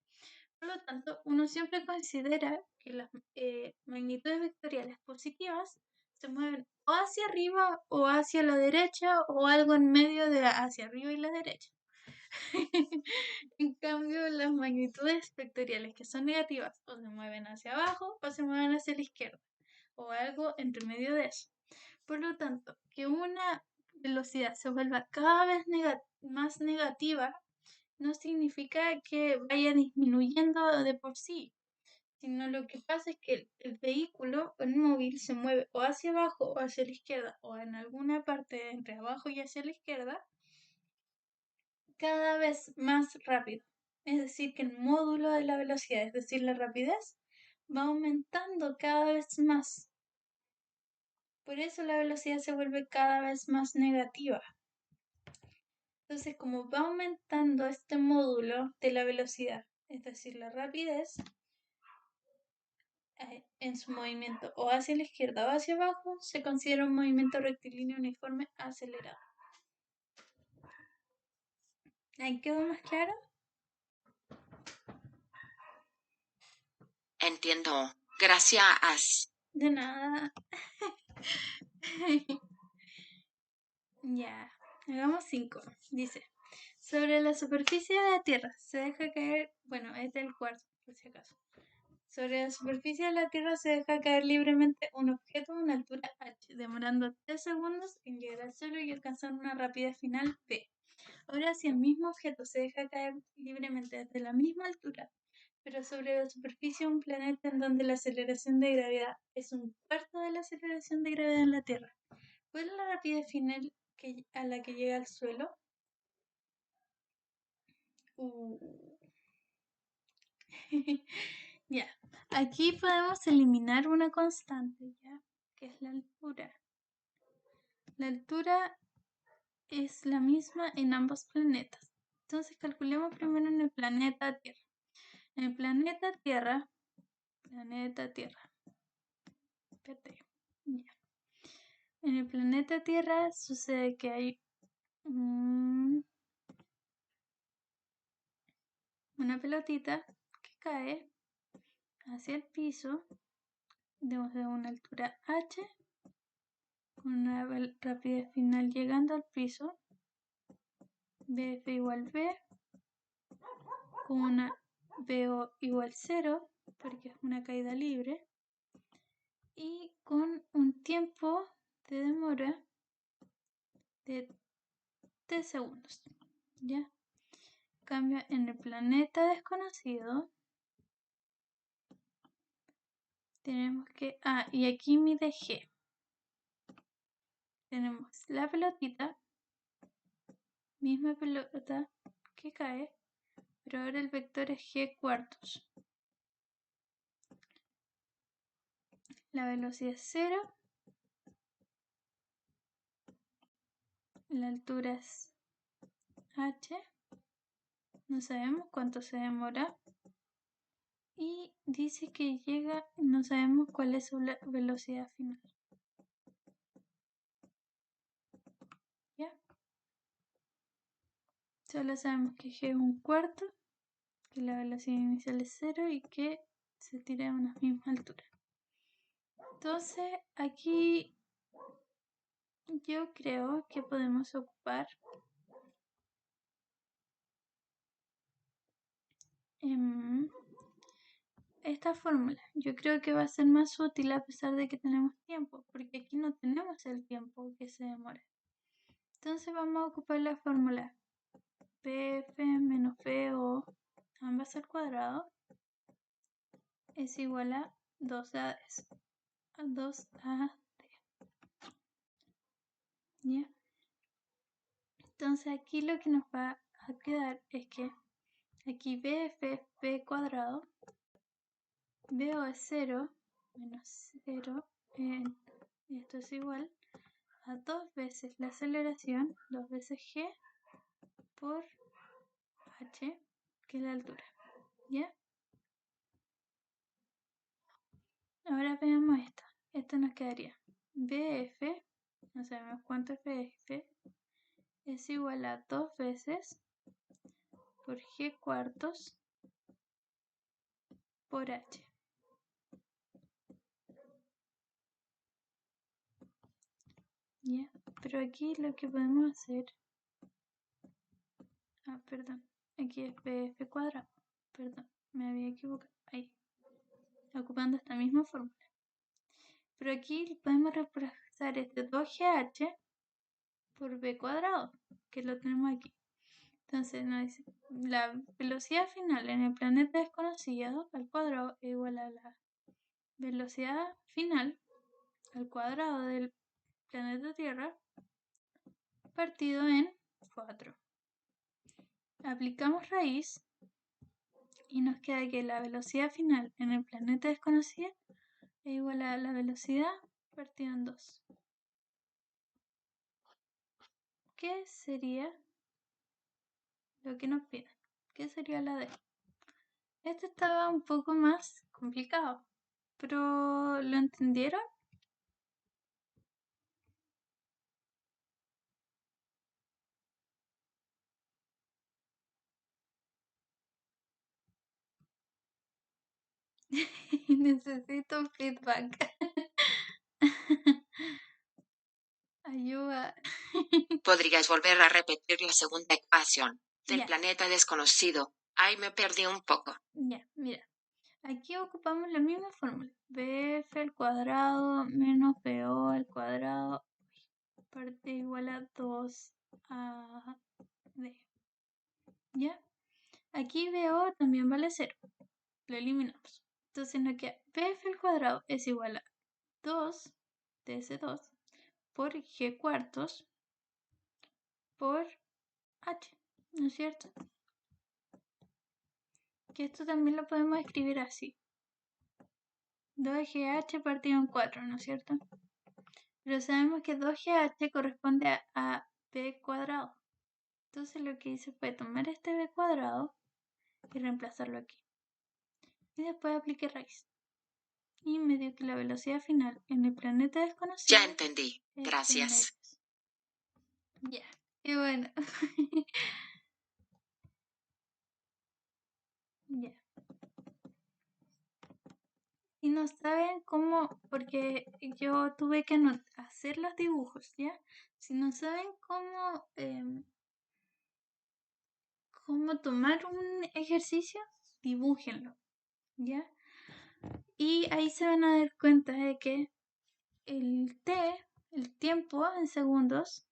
[SPEAKER 1] Por lo tanto, uno siempre considera que las magnitudes vectoriales positivas se mueven o hacia arriba o hacia la derecha o algo en medio de hacia arriba y la derecha. En cambio, las magnitudes vectoriales que son negativas o se mueven hacia abajo o se mueven hacia la izquierda o algo entre medio de eso. Por lo tanto, que una velocidad se vuelva cada vez más negativa no significa que vaya disminuyendo de por sí, sino lo que pasa es que el vehículo o el móvil se mueve o hacia abajo o hacia la izquierda o en alguna parte entre abajo y hacia la izquierda cada vez más rápido. Es decir, que el módulo de la velocidad, es decir, la rapidez, va aumentando cada vez más. Por eso la velocidad se vuelve cada vez más negativa. Entonces, como va aumentando este módulo de la velocidad, es decir, la rapidez, en su movimiento o hacia la izquierda o hacia abajo, se considera un movimiento rectilíneo uniforme acelerado. ¿Ahí quedó más claro?
[SPEAKER 4] Entiendo. Gracias.
[SPEAKER 1] De nada. Ya, hagamos 5. Dice, sobre la superficie de la Tierra se deja caer, bueno, este es el cuarto, por si acaso. Sobre la superficie de la Tierra se deja caer libremente un objeto a una altura h, demorando 3 segundos en llegar al suelo y alcanzar una rapidez final v. Ahora, si el mismo objeto se deja caer libremente desde la misma altura, pero sobre la superficie de un planeta en donde la aceleración de gravedad es un cuarto de la aceleración de gravedad en la Tierra, ¿cuál es la rapidez final a la que llega al suelo? Ya, aquí podemos eliminar una constante, ¿ya? que es la altura. La altura es la misma en ambos planetas. Entonces calculemos primero en el planeta Tierra. En el planeta Tierra, espérate, ya. En el planeta Tierra sucede que hay una pelotita que cae hacia el piso de una altura h con una rapidez final llegando al piso, BF igual B, con una BO igual 0 porque es una caída libre, y con un tiempo de demora de t segundos. ¿Ya? Cambio en el planeta desconocido. Tenemos que... y aquí mide G. Tenemos la pelotita, misma pelota que cae, pero ahora el vector es G cuartos. La velocidad es 0. La altura es h. No sabemos cuánto se demora. Y dice que llega, no sabemos cuál es su velocidad final. ¿Ya? Solo sabemos que G es un cuarto, que la velocidad inicial es 0 y que se tira a una misma altura. Entonces, aquí yo creo que podemos ocupar esta fórmula. Yo creo que va a ser más útil a pesar de que tenemos tiempo, porque aquí no tenemos el tiempo que se demora. Entonces vamos a ocupar la fórmula PF menos PO, ambas al cuadrado, es igual a 2AD. ¿Ya? Entonces aquí lo que nos va a quedar es que aquí BF es P cuadrado, BO es 0, menos 0, esto es igual a 2 veces la aceleración, 2 veces G por H, que es la altura. ¿Ya? Ahora veamos esto. Esto nos quedaría BF, no sabemos cuánto es BF, es igual a 2 veces por G cuartos por H. ¿Ya? Pero aquí lo que podemos hacer... perdón. Aquí es BF cuadrado. Perdón, me había equivocado. Ahí. Ocupando esta misma fórmula. Pero aquí podemos reemplazar este 2GH por B cuadrado, que lo tenemos aquí. Entonces nos dice, la velocidad final en el planeta desconocido al cuadrado es igual a la velocidad final al cuadrado del planeta Tierra partido en 4. Aplicamos raíz y nos queda que la velocidad final en el planeta desconocido es igual a la velocidad partido en 2. ¿Qué sería lo que nos piden? ¿Qué sería la D? Esto estaba un poco más complicado, pero ¿lo entendieron? Necesito feedback. Ayuda.
[SPEAKER 4] ¿Podrías volver a repetir la segunda ecuación del
[SPEAKER 1] Ya.
[SPEAKER 4] planeta desconocido? Ahí me perdí un poco.
[SPEAKER 1] Ya, mira. Aquí ocupamos la misma fórmula. BF al cuadrado menos BO al cuadrado parte igual a 2AD. ¿Ya? Aquí BO también vale 0. Lo eliminamos. Entonces nos queda BF al cuadrado es igual a 2 DS2 por G cuartos por H, ¿no es cierto? Que esto también lo podemos escribir así. 2GH partido en 4, ¿no es cierto? Pero sabemos que 2GH corresponde a B cuadrado. Entonces lo que hice fue tomar este B cuadrado y reemplazarlo aquí. Y después apliqué raíz. Y me dio que la velocidad final en el planeta desconocido...
[SPEAKER 4] Ya entendí. Gracias.
[SPEAKER 1] Ya, qué bueno. Ya. Y no saben cómo, porque yo tuve que hacer los dibujos, ¿ya? Si no saben cómo tomar un ejercicio, dibújenlo, ¿ya? Y ahí se van a dar cuenta de que el tiempo en segundos,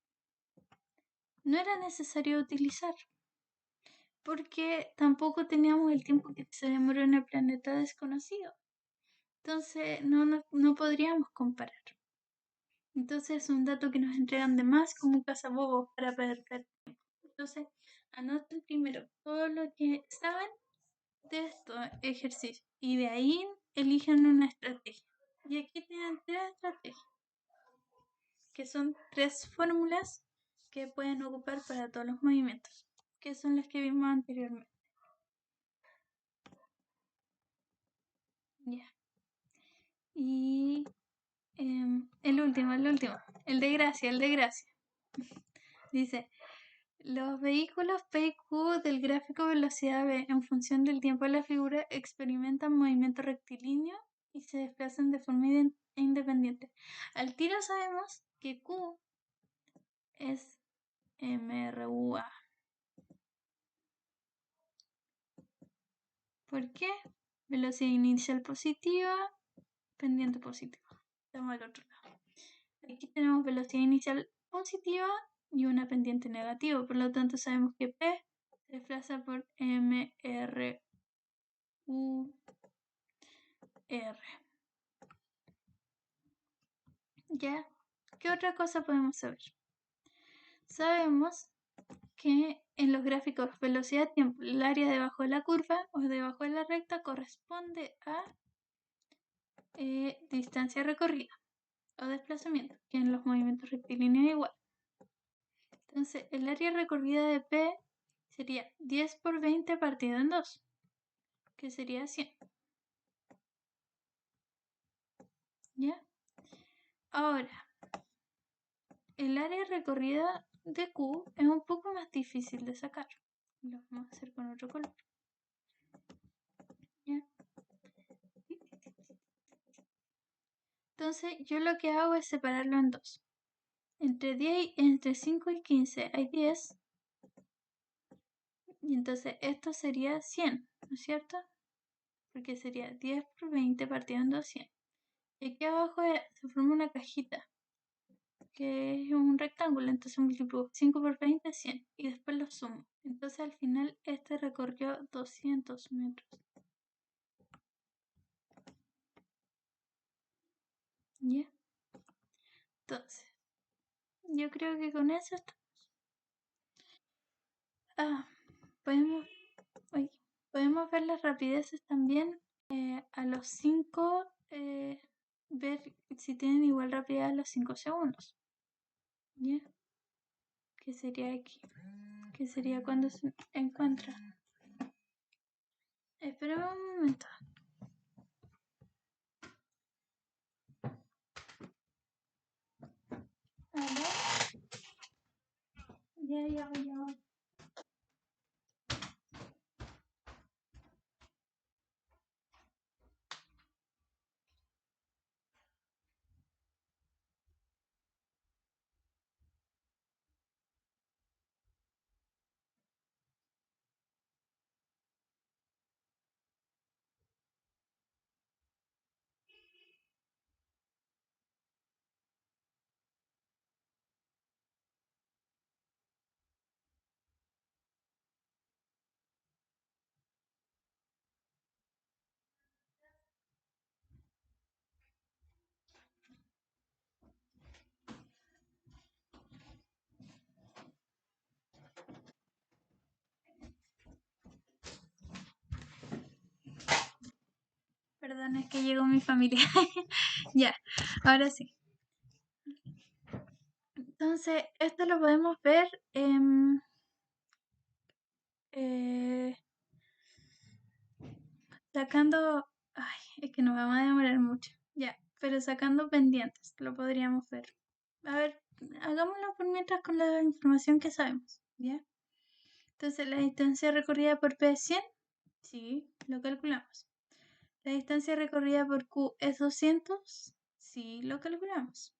[SPEAKER 1] no era necesario utilizar, porque tampoco teníamos el tiempo que se demoró en el planeta desconocido. Entonces no podríamos comparar. Entonces es un dato que nos entregan de más como cazabobos para perder tiempo. Entonces anoten primero todo lo que saben de estos ejercicios y de ahí elijan una estrategia. Y aquí tienen 3 estrategias, que son 3 fórmulas que pueden ocupar para todos los movimientos, que son las que vimos anteriormente. Ya. Y el último, el de gracia. Dice, los vehículos P y Q del gráfico velocidad v en función del tiempo de la figura experimentan movimiento rectilíneo y se desplazan de forma independiente. Al tiro sabemos que Q es MRUA. ¿Por qué? Velocidad inicial positiva, pendiente positiva. Estamos al otro lado. Aquí tenemos velocidad inicial positiva y una pendiente negativa. Por lo tanto, sabemos que P se desplaza por MRUR. ¿Ya? ¿Qué otra cosa podemos saber? Sabemos que en los gráficos velocidad-tiempo, el área debajo de la curva o debajo de la recta corresponde a distancia recorrida o desplazamiento, que en los movimientos rectilíneos igual. Entonces, el área recorrida de P sería 10 por 20 partido en 2, que sería 100. ¿Ya? Ahora, el área recorrida de Q es un poco más difícil de sacar. Lo vamos a hacer con otro color. ¿Ya? Entonces, yo lo que hago es separarlo en 2. Entre 5 y 15 hay 10. Y entonces esto sería 100, ¿no es cierto? Porque sería 10 por 20 partido en 2, 100. Y aquí abajo se forma una cajita, que es un rectángulo, entonces multiplico 5 por 20, 100. Y después lo sumo. Entonces al final este recorrió 200 metros. ¿Ya? Entonces, yo creo que con eso estamos. Podemos ver las rapideces también. A los 5, ver si tienen igual rapidez a los 5 segundos. ¿Ya? Que sería aquí. Que sería cuando se encuentra. Espera un momento. A ver. Ya voy. Perdón, es que llegó mi familia. Ya, ahora sí. Entonces, esto lo podemos ver sacando... Ay, es que nos vamos a demorar mucho. Ya, pero sacando pendientes, lo podríamos ver. A ver, hagámoslo por mientras con la información que sabemos, ¿ya? Entonces, la distancia recorrida por P es 100. Sí, lo calculamos. La distancia recorrida por Q es 200. Sí, lo calculamos.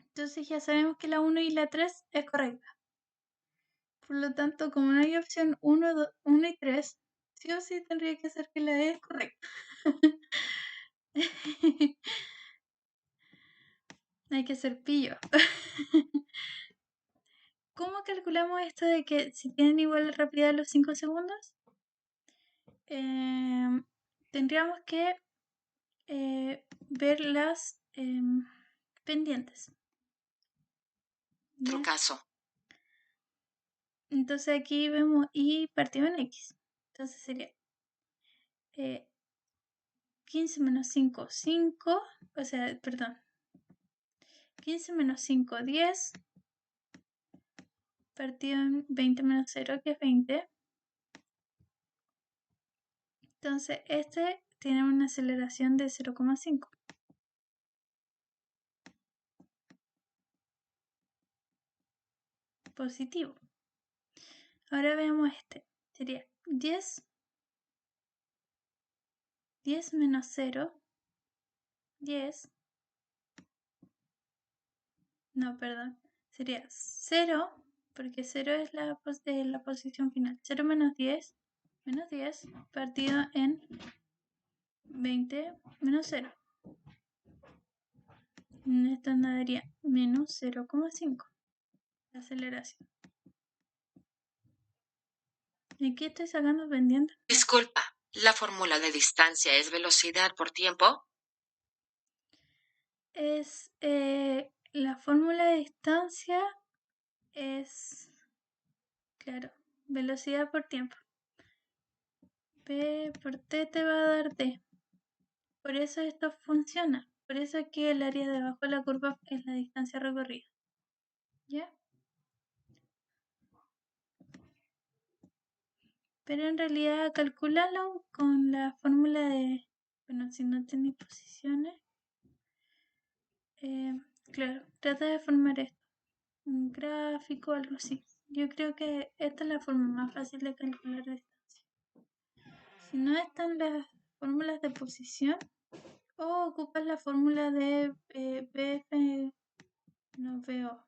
[SPEAKER 1] Entonces ya sabemos que la 1 y la 3 es correcta. Por lo tanto, como no hay opción 1, 1 y 3, sí o sí tendría que ser que la E es correcta. Hay que ser pillo. ¿Cómo calculamos esto de que si tienen igual rapidez a los 5 segundos? Tendríamos que ver las pendientes. ¿Ya?
[SPEAKER 4] Trucazo.
[SPEAKER 1] Entonces aquí vemos Y partido en X. Entonces sería 15 menos 5, 5. O sea, perdón. 15 menos 5, 10. Partido en 20 menos 0, que es 20. Entonces este tiene una aceleración de 0,5. Positivo. Ahora veamos este. Sería 10 menos 0. 10. No, perdón. Sería 0, porque 0 es la posición final. 0 menos 10. Menos 10 partido en 20 menos 0. Esto nos daría menos 0,5. La aceleración. Aquí estoy sacando pendiente.
[SPEAKER 4] Disculpa, ¿la fórmula de distancia es velocidad por tiempo?
[SPEAKER 1] Es la fórmula de distancia es, claro, velocidad por tiempo. P por T te va a dar D. Por eso esto funciona. Por eso aquí el área de abajo de la curva es la distancia recorrida. ¿Ya? Pero en realidad calculalo con la fórmula de... Bueno, si no tenéis posiciones. Claro, trata de formar esto. Un gráfico, algo así. Yo creo que esta es la forma más fácil de calcular distancia. Si no están las fórmulas de posición, o ocupas la fórmula de BF, no veo,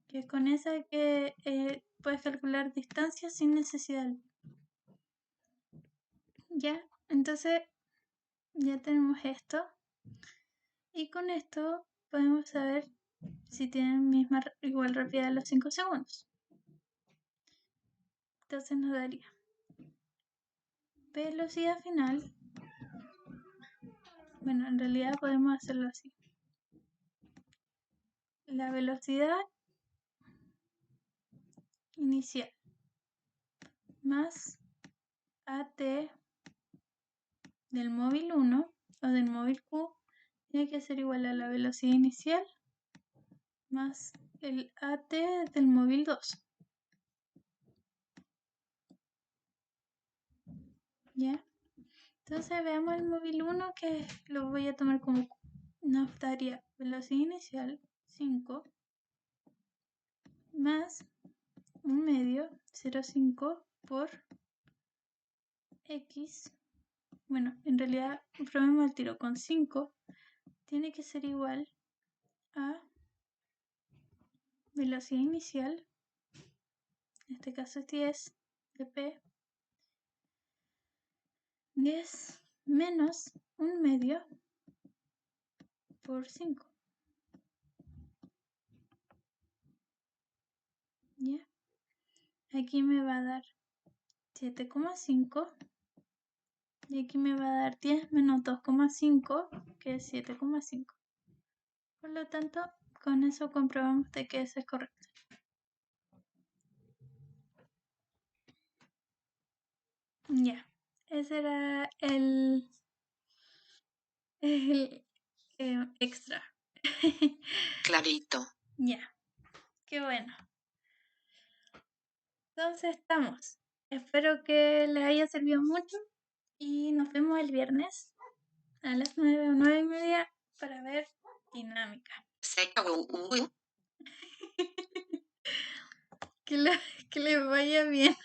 [SPEAKER 1] que es con esa que puedes calcular distancia sin necesidad. Ya, entonces ya tenemos esto. Y con esto podemos saber si tienen misma igual rapidez a los 5 segundos. Entonces nos daría velocidad final. Bueno, en realidad podemos hacerlo así. La velocidad inicial más AT del móvil 1 o del móvil Q tiene que ser igual a la velocidad inicial más el AT del móvil 2. ¿Ya? Entonces veamos el móvil 1, que lo voy a tomar como Q. Nos daría velocidad inicial 5 más 1 medio 0,5 por X. Bueno, en realidad probemos el tiro con 5. Tiene que ser igual a velocidad inicial, en este caso es 10 de P, 10 menos 1 medio por 5. ¿Ya? Aquí me va a dar 7,5 y aquí me va a dar 10 menos 2,5, que es 7,5. Por lo tanto, con eso comprobamos de que eso es correcto. Ya, ese era el extra.
[SPEAKER 4] Clarito.
[SPEAKER 1] Ya, qué bueno. Entonces estamos. Espero que les haya servido mucho y nos vemos el viernes a las 9 o 9:30 para ver dinámica. Que les vaya bien.